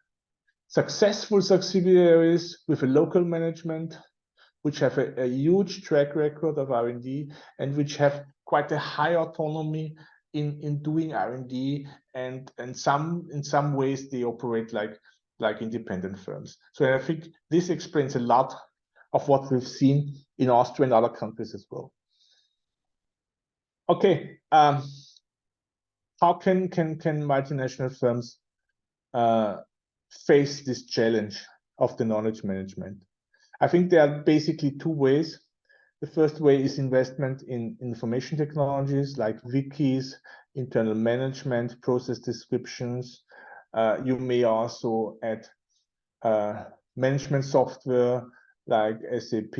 successful subsidiaries with a local management, which have a huge track record of R&D and which have quite a high autonomy in doing R&D, and in some ways they operate like independent firms. So I think this explains a lot of what we've seen in Austria and other countries as well. Okay, how can multinational firms face this challenge of the knowledge management? I think there are basically two ways. The first way is investment in information technologies like wikis, internal management, process descriptions. You may also add management software like SAP,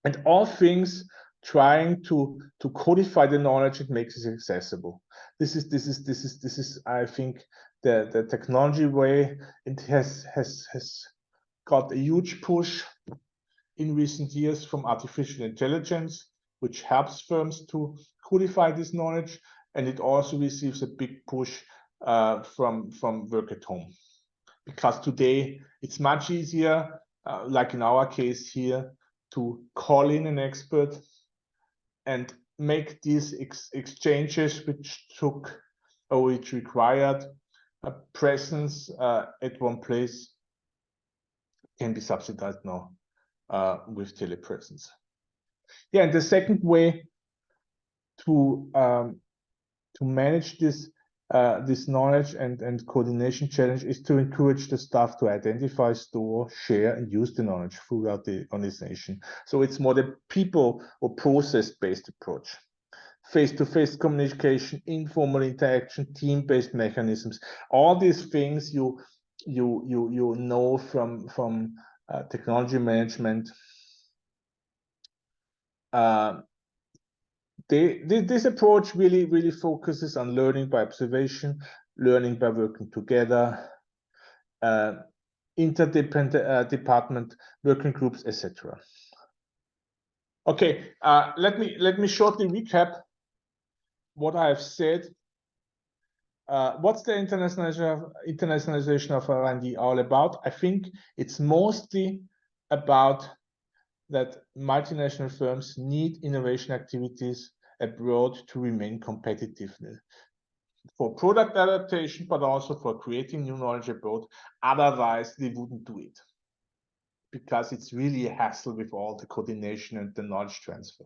and all things trying to codify the knowledge and makes it accessible. This is I think the technology way. It has got a huge push in recent years from artificial intelligence, which helps firms to codify this knowledge, and it also receives a big push from work at home, because today it's much easier, like in our case here, to call in an expert and make these exchanges, which which required a presence at one place, can be subsidized now with telepresence. Yeah, and the second way to manage this knowledge and coordination challenge is to encourage the staff to identify, store, share, and use the knowledge throughout the organization. So it's more the people or process-based approach. Face-to-face communication, informal interaction, team-based mechanisms. All these things you know from technology management. This approach really focuses on learning by observation, learning by working together, interdependent department working groups, etc. Okay, let me shortly recap what I have said. What's the internationalization of R&D all about? I think it's mostly about that multinational firms need innovation activities abroad to remain competitive for product adaptation, but also for creating new knowledge abroad. Otherwise, they wouldn't do it, because it's really a hassle with all the coordination and the knowledge transfer.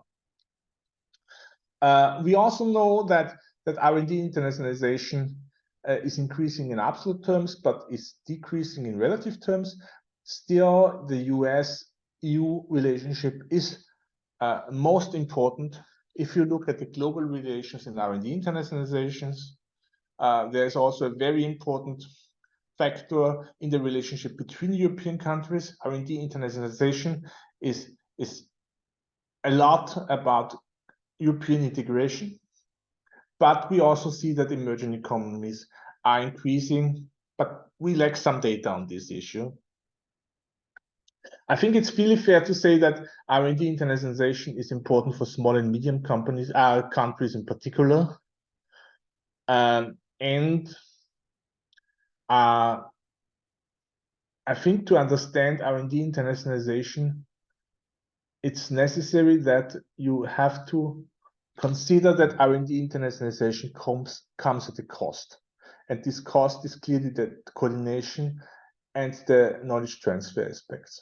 We also know that R&D internationalization is increasing in absolute terms, but is decreasing in relative terms. Still, the US-EU relationship is most important. If you look at the global relations in R&D internationalizations, there's also a very important factor in the relationship between European countries. R&D internationalization is a lot about European integration, but we also see that emerging economies are increasing, but we lack some data on this issue. I think it's really fair to say that R&D internationalization is important for small and medium companies, countries in particular. I think to understand R&D internationalization, it's necessary that you have to consider that R&D internationalization comes at a cost. And this cost is clearly the coordination and the knowledge transfer aspects.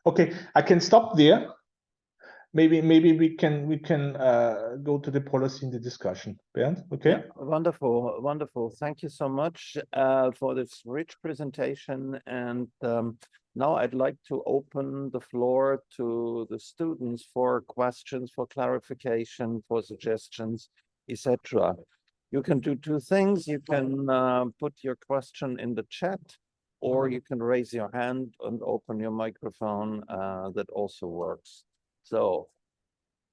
Okay, I can stop there. Maybe we can go to the policy in the discussion. Bernd, okay? Yeah, wonderful. Thank you so much for this rich presentation. And now I'd like to open the floor to the students for questions, for clarification, for suggestions, etc. You can do two things. You can put your question in the chat, or you can raise your hand and open your microphone. That also works. So,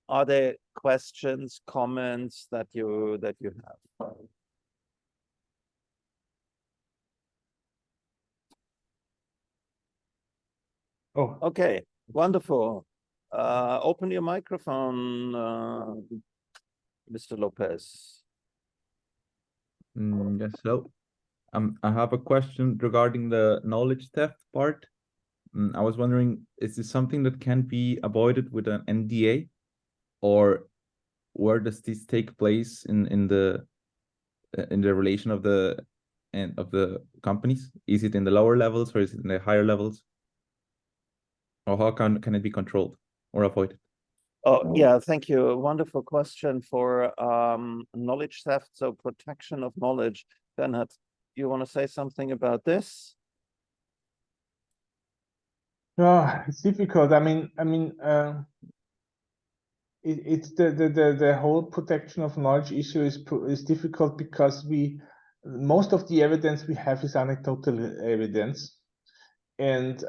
are there questions, comments that you have? Oh, Okay, wonderful. Open your microphone, Mr. Lopez. Yes, so I have a question regarding the knowledge theft part. I was wondering, is this something that can be avoided with an NDA, or where does this take place in the relation of the companies? Is it in the lower levels or is it in the higher levels? Or how can it be controlled or avoided? Oh, yeah, thank you. A wonderful question for knowledge theft, so protection of knowledge. Bernhard, you want to say something about this? no, it's difficult. It's the whole protection of knowledge issue is difficult because most of the evidence we have is anecdotal evidence, and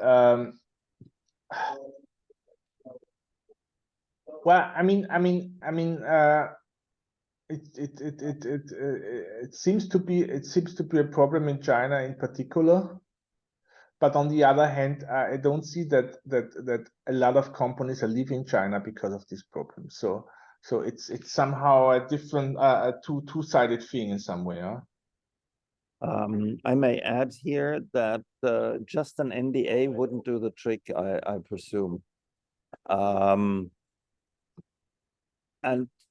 well, it seems to be a problem in China in particular. But on the other hand, I don't see that a lot of companies are leaving China because of this problem. So it's somehow a different two-sided thing in some way. Huh? I may add here that just an NDA wouldn't do the trick, I presume. And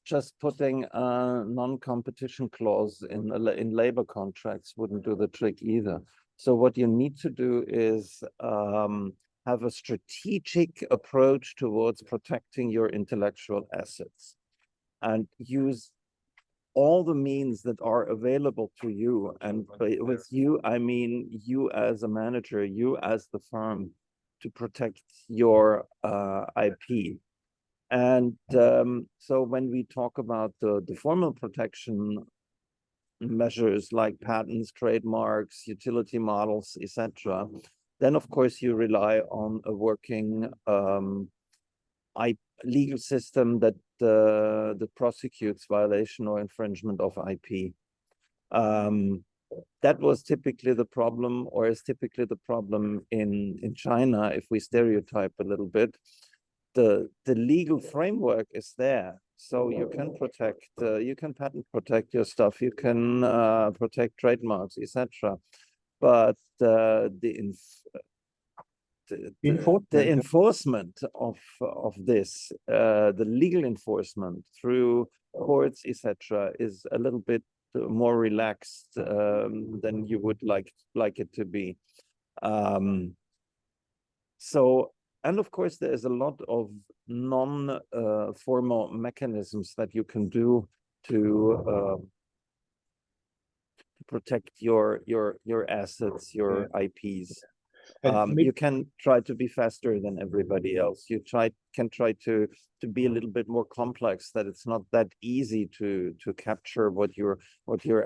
just putting a non-competition clause in labor contracts wouldn't do the trick either. So what you need to do is have a strategic approach towards protecting your intellectual assets and use all the means that are available to you. And with you, I mean you as a manager, you as the firm, to protect your IP. And so when we talk about the formal protection measures like patents, trademarks, utility models, etc., then of course you rely on a working legal system that prosecutes violation or infringement of IP. That was typically the problem, or is typically the problem in China, if we stereotype a little bit. The legal framework is there, so you can protect, you can patent protect your stuff, you can protect trademarks, etc. But the enforcement of this, the legal enforcement through courts, etc., is a little bit more relaxed than you would like it to be. So, and of course, there's a lot of non-formal mechanisms that you can do to protect your assets, your IPs. You can try to be faster than everybody else. You can try to be a little bit more complex, that it's not that easy to capture what you're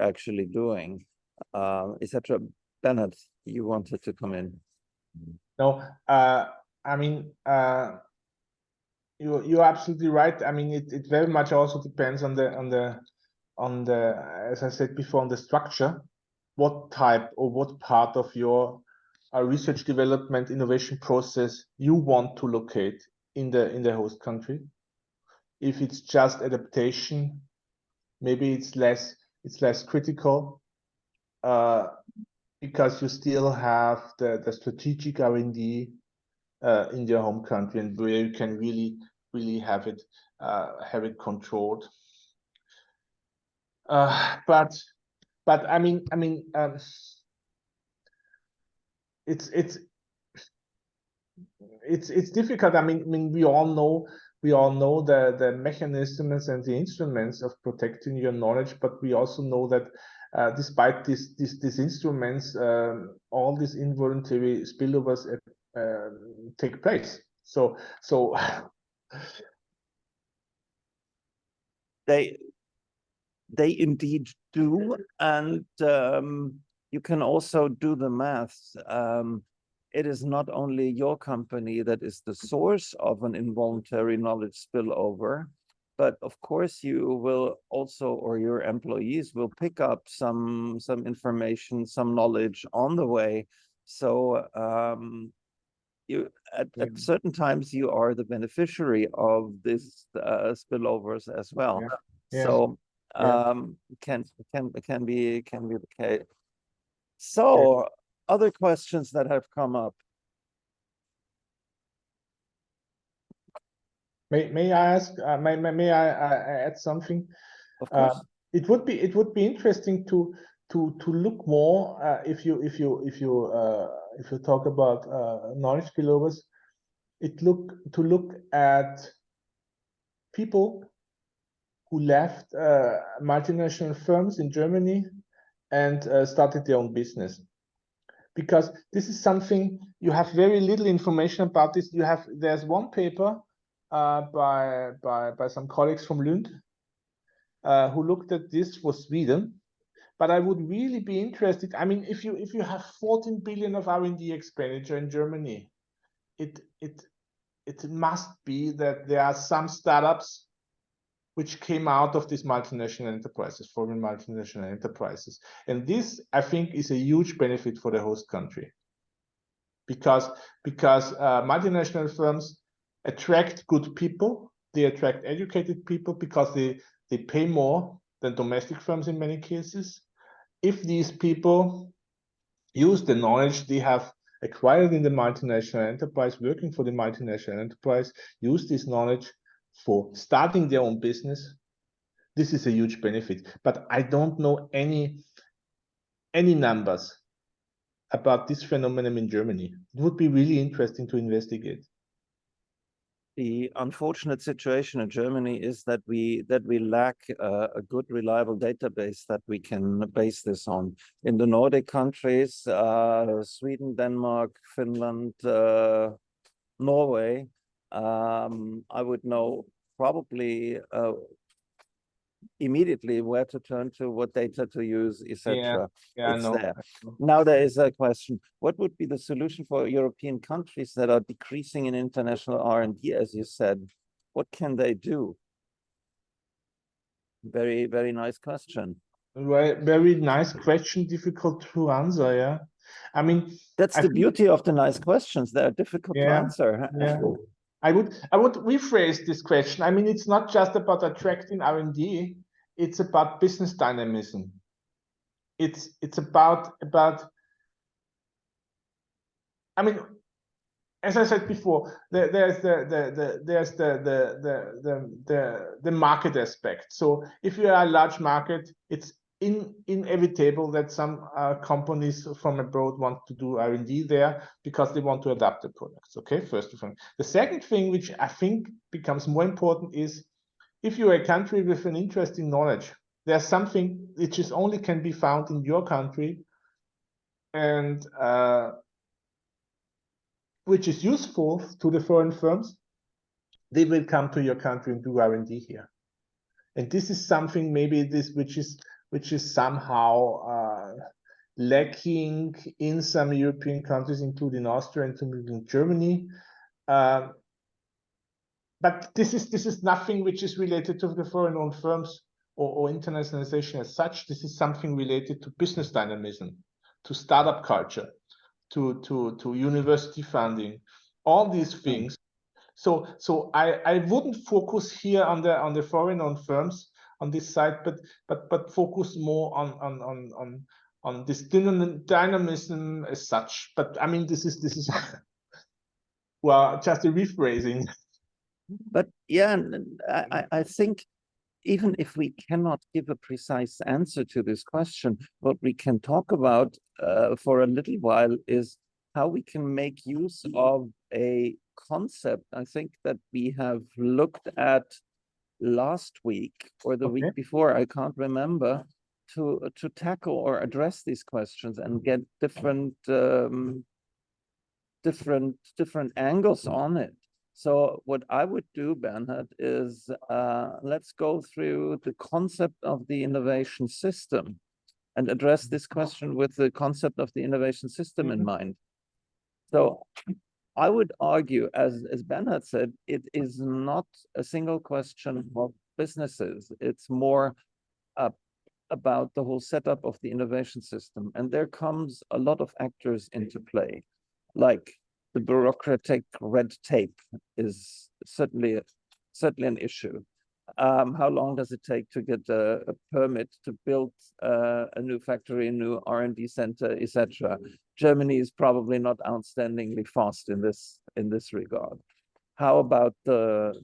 actually doing, etc. Bernhard, you wanted to come in. No, you're absolutely right. I mean, it very much also depends on the as I said before, on the structure, what type or what part of your research development innovation process you want to locate in the host country. If it's just adaptation, maybe it's less critical because you still have the strategic R&D in your home country, and where you can really have it controlled. But I mean, it's difficult. I mean, we all know the mechanisms and the instruments of protecting your knowledge, but we also know that despite these instruments, all these involuntary spillovers take place. So they indeed do, and you can also do the math. It is not only your company that is the source of an involuntary knowledge spillover, but of course you will also, or your employees will pick up some information, some knowledge on the way. So at certain times you are the beneficiary of this spillovers as well. Yeah. Yeah. So Yeah. can be the case. So other questions that have come up. May I ask? May I add something? Of course. It would be interesting to look more if you talk about knowledge spillovers. To look at people who left multinational firms in Germany and started their own business, because this is something you have very little information about. This there's one paper by some colleagues from Lund who looked at this for Sweden. But I would really be interested. I mean, if you have 14 billion of R&D expenditure in Germany, it must be that there are some startups which came out of these multinational enterprises, foreign multinational enterprises. And this, I think, is a huge benefit for the host country. Because multinational firms attract good people, they attract educated people because they pay more than domestic firms in many cases. If these people use the knowledge they have acquired in the multinational enterprise, working for the multinational enterprise, use this knowledge for starting their own business, this is a huge benefit. But I don't know any numbers about this phenomenon in Germany. It would be really interesting to investigate. The unfortunate situation in Germany is that we lack a good, reliable database that we can base this on. In the Nordic countries, Sweden, Denmark, Finland, Norway, I would know probably immediately where to turn to, what data to use, etc. Yeah, It's I know. there. Now there is a question: what would be the solution for European countries that are decreasing in international R&D, as you said? What can they do? Very, very nice question. Very nice question, difficult to answer. Yeah, I mean, that's the beauty of the nice questions. They're difficult to answer. Yeah. I would rephrase this question. I mean, it's not just about attracting R&D, it's about business dynamism. It's about I mean, as I said before, there's the market aspect. So if you are a large market, it's inevitable that some companies from abroad want to do R&D there because they want to adapt the products. Okay, first of all. The second thing, which I think becomes more important, is if you're a country with an interesting knowledge, there's something which is only can be found in your country, and which is useful to the foreign firms, they will come to your country and do R&D here. And this is something maybe which is somehow lacking in some European countries, including Austria and including Germany. But this is nothing which is related to the foreign-owned firms or internationalization as such. This is something related to business dynamism, to startup culture, to university funding, all these things. So I wouldn't focus here on the foreign-owned firms on this side, but focus more on this dynamism as such. But I mean, this is well, just a rephrasing. But yeah, I think even if we cannot give a precise answer to this question, what we can talk about for a little while is how we can make use of a concept, I think, that we have looked at last week or the week before, I can't remember, to tackle or address these questions and get different angles on it. So what I would do, Bernhard, is let's go through the concept of the innovation system and address this question with the concept of the innovation system in mind. So I would argue, as Bernhard said, it is not a single question of businesses. It's more about the whole setup of the innovation system. And there comes a lot of actors into play, like the bureaucratic red tape is certainly an issue. How long does it take to get a permit to build a new factory, a new R&D center, etc.? Germany is probably not outstandingly fast in this regard. How about the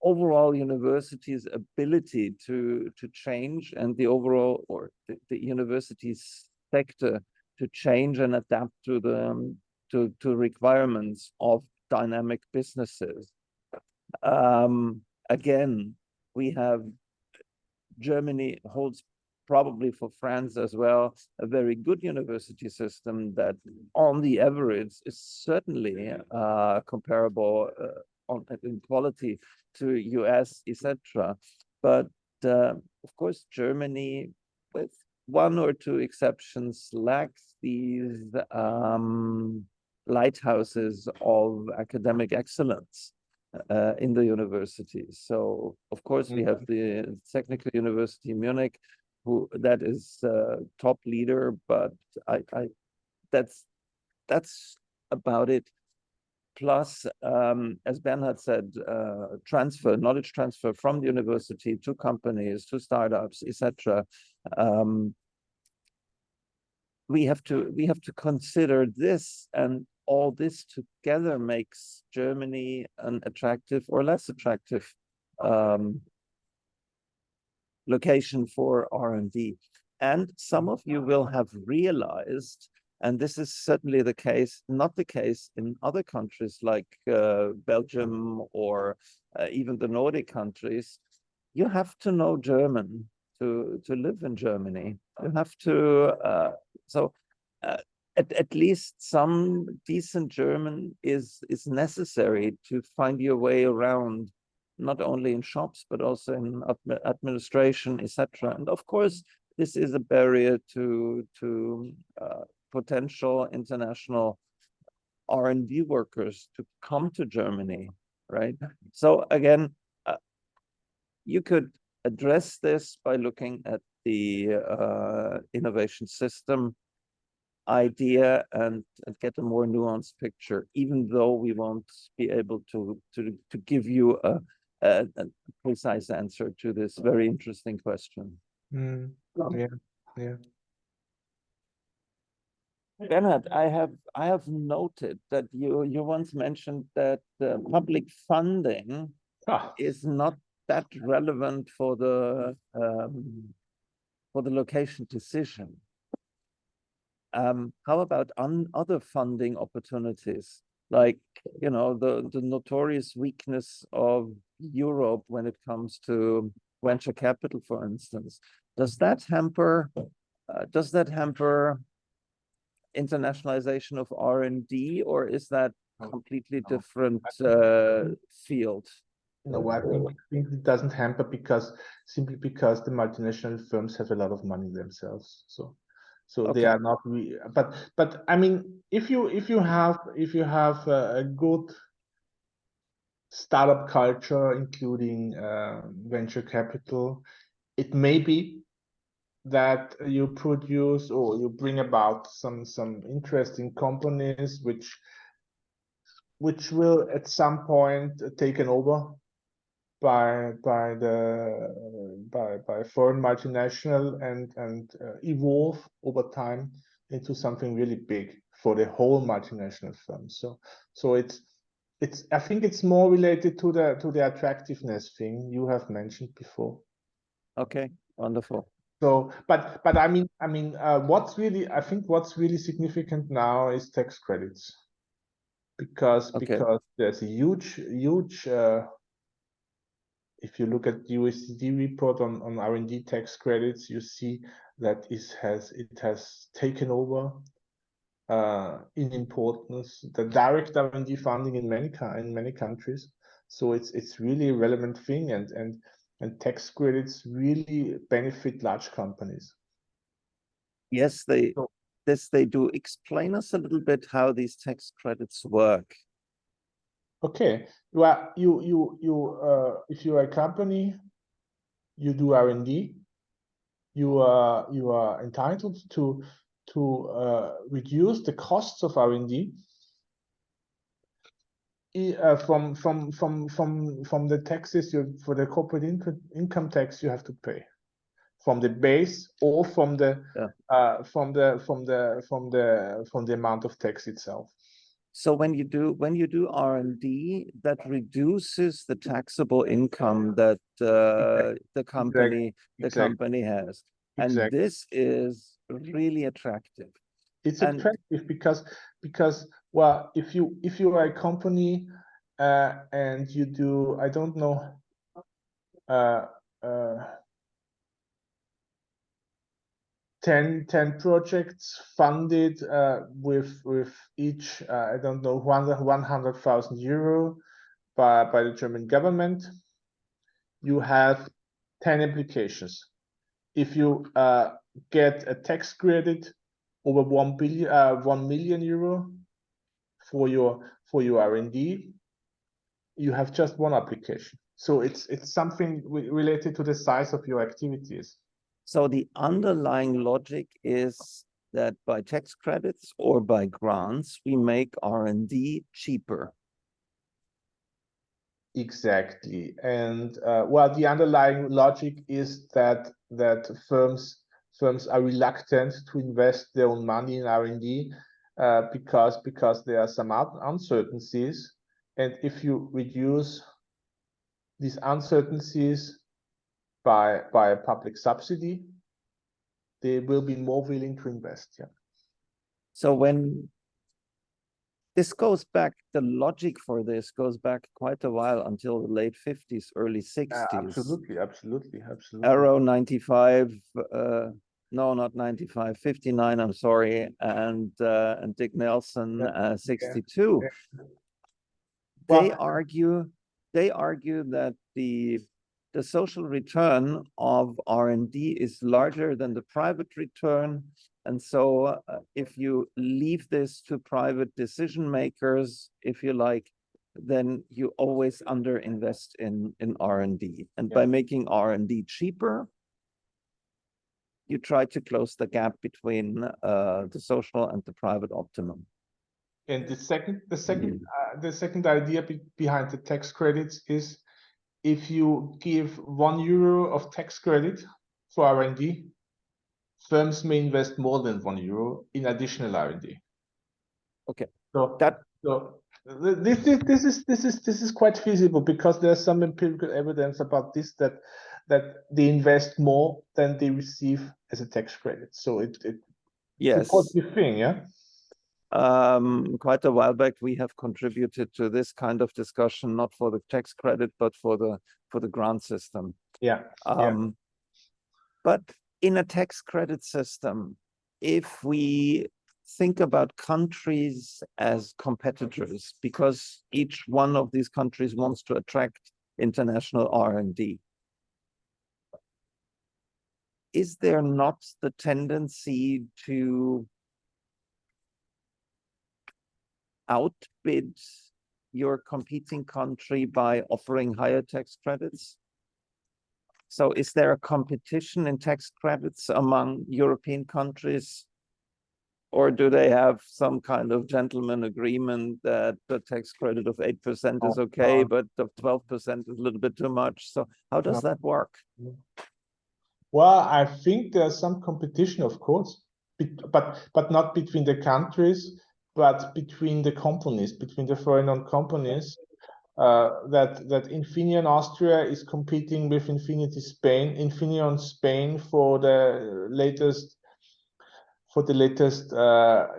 overall university's ability to change, and the overall, or the university's sector to change and adapt to the to requirements of dynamic businesses? Again, we have Germany holds, probably for France as well, a very good university system that on the average is certainly comparable in quality to US, etc. But of course, Germany, with one or two exceptions, lacks these lighthouses of academic excellence in the universities. So of course we have the Technical University Munich, who that is top leader, but that's about it. Plus, as Bernhard said, knowledge transfer from the university to companies, to startups, etc. We have to consider this, and all this together makes Germany an attractive or less attractive location for R&D. And some of you will have realized, and this is certainly the case, not the case in other countries like Belgium or even the Nordic countries, you have to know German to live in Germany. You have to, at least some decent German is necessary to find your way around, not only in shops, but also in administration, etc. And of course, this is a barrier to potential international R&D workers to come to Germany, right? So again, you could address this by looking at the innovation system idea and get a more nuanced picture, even though we won't be able to give you a precise answer to this very interesting question. Yeah. Bernhard, I have noted that you once mentioned that public funding is not that relevant for the location decision. How about other funding opportunities, like the notorious weakness of Europe when it comes to venture capital, for instance? Does that hamper internationalization of R&D, or is that completely different field? No, I think it doesn't hamper simply because the multinational firms have a lot of money themselves. So okay. They are not really, but I mean, if you have a good startup culture, including venture capital, it may be that you produce or you bring about some interesting companies which will at some point taken over by foreign multinational and evolve over time into something really big for the whole multinational firm. So it's I think it's more related to the attractiveness thing you have mentioned before. Okay, wonderful. So, but I mean, what's really significant now is tax credits, because there's a huge if you look at the OECD report on R&D tax credits, you see that it has taken over in importance, the direct R&D funding in many countries. So it's really a relevant thing, and tax credits really benefit large companies. Yes, they do. Explain us a little bit how these tax credits work. Okay, well, if you're a company, you do R&D, you are entitled to reduce the costs of R&D from the taxes for the corporate income tax you have to pay, from the base or from the amount of tax itself. So when you do R&D, that reduces the taxable income that the company has, and this is really attractive. It's attractive because well, if you are a company and you do, I don't know, 10 projects funded with each I don't know 100,000 euro by the German government, you have 10 applications. If you get a tax credit over 1 million euro for your R&D, you have just one application. So it's something related to the size of your activities. So the underlying logic is that by tax credits or by grants, we make R&D cheaper. Exactly, and well, the underlying logic is that firms are reluctant to invest their own money in R&D because there are some uncertainties, and if you reduce these uncertainties by a public subsidy, they will be more willing to invest. Yeah. So when this goes back, the logic for this goes back quite a while, until the late 50s, early 60s. Absolutely. Arrow 95, no, not 95, 59, I'm sorry, and Dick Nelson 62. Yeah. They argue that the social return of R&D is larger than the private return. And so if you leave this to private decision makers, if you like, then you always underinvest in R&D. And by making R&D cheaper, you try to close the gap between the social and the private optimum. And the second idea behind the tax credits is, if you give 1 euro of tax credit for R&D, firms may invest more than 1 euro in additional R&D. Okay. So this is quite feasible, because there's some empirical evidence about this, that they invest more than they receive as a tax credit. So it's a positive thing, yeah. Quite a while back, we have contributed to this kind of discussion, not for the tax credit, but for the grant system. But in a tax credit system, if we think about countries as competitors, because each one of these countries wants to attract international R&D, is there not the tendency to outbid your competing country by offering higher tax credits? So is there a competition in tax credits among European countries? Or do they have some kind of gentleman agreement that the tax credit of 8% is okay, but the 12% is a little bit too much? So how does that work? Well, I think there's some competition, of course, but not between the countries, but between the companies, between the foreign-owned companies. That Infineon Austria is competing with Infineon Spain for the latest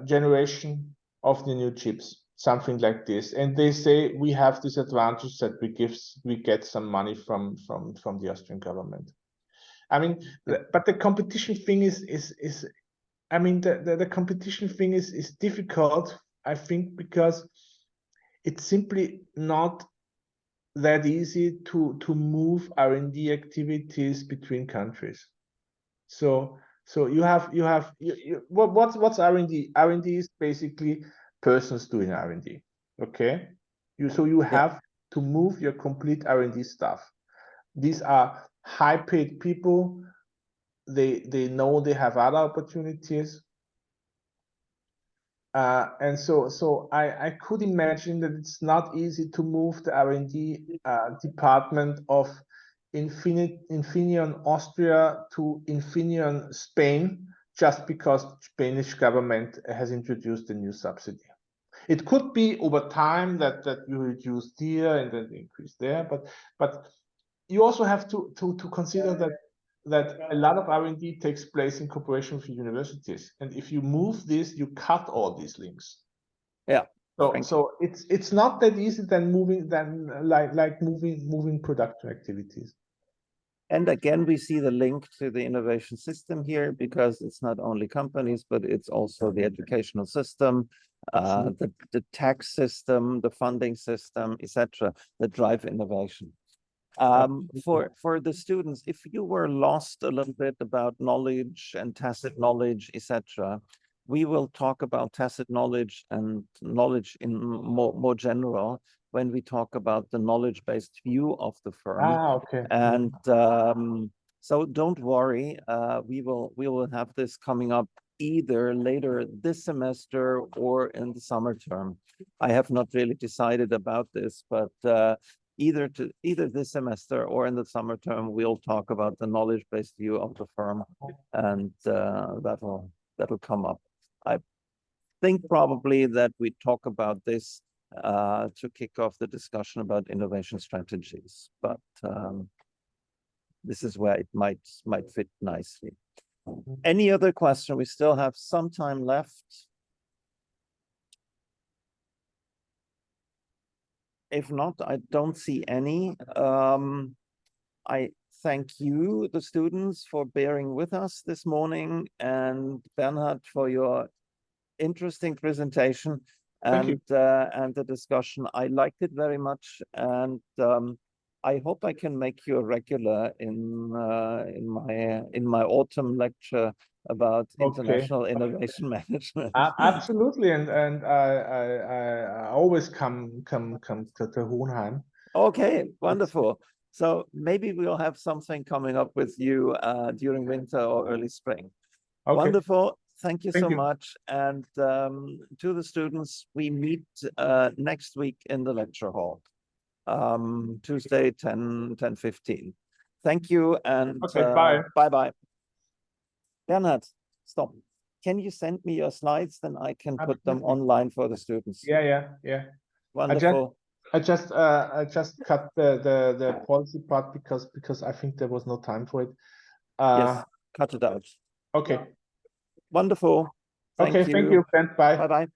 generation of the new chips, something like this. And they say we have this advantage that we get some money from the Austrian government. I mean, but the competition thing is I mean, the competition thing is difficult, I think, because it's simply not that easy to move R&D activities between countries. So what's R&D? R&D is basically persons doing R&D. Okay, you have to move your complete R&D stuff. These are high-paid people. They know they have other opportunities, And so I could imagine that it's not easy to move the R&D department of Infineon Austria to Infineon Spain, just because the Spanish government has introduced a new subsidy. It could be over time that you reduce here and then increase there, but you also have to consider that a lot of R&D takes place in cooperation with universities, and if you move this, you cut all these links. Yeah. So it's not that easy moving production activities. And again, we see the link to the innovation system here, because it's not only companies, but it's also the educational system, the tax system, the funding system, etc., that drive innovation. For the students, if you were lost a little bit about knowledge and tacit knowledge, etc., we will talk about tacit knowledge and knowledge in more general when we talk about the knowledge-based view of the firm. Okay. And so don't worry, we will have this coming up either later this semester or in the summer term. I have not really decided about this, but either this semester or in the summer term, we'll talk about the knowledge-based view of the firm, and that'll come up. I think probably that we talk about this to kick off the discussion about innovation strategies, but this is where it might fit nicely. Any other question? We still have some time left. If not, I don't see any. I thank you, the students, for bearing with us this morning, and Bernhard for your interesting presentation and the discussion. I liked it very much, and I hope I can make you a regular in my autumn lecture about international innovation management. Absolutely, and I always come to Hohenheim. Okay, wonderful. So maybe we'll have something coming up with you during winter or early spring. Okay. Wonderful. Thank you so much. And to the students, we meet next week in the lecture hall, Tuesday, 10:15. Thank you, and bye. Bye-bye. Bernhard, stop. Can you send me your slides? Then I can put them online for the students. Yeah. Wonderful. I just cut the policy part because I think there was no time for it. Yes, cut it out. Okay. Wonderful. Thank you. Thank you, Bye. Bye-bye.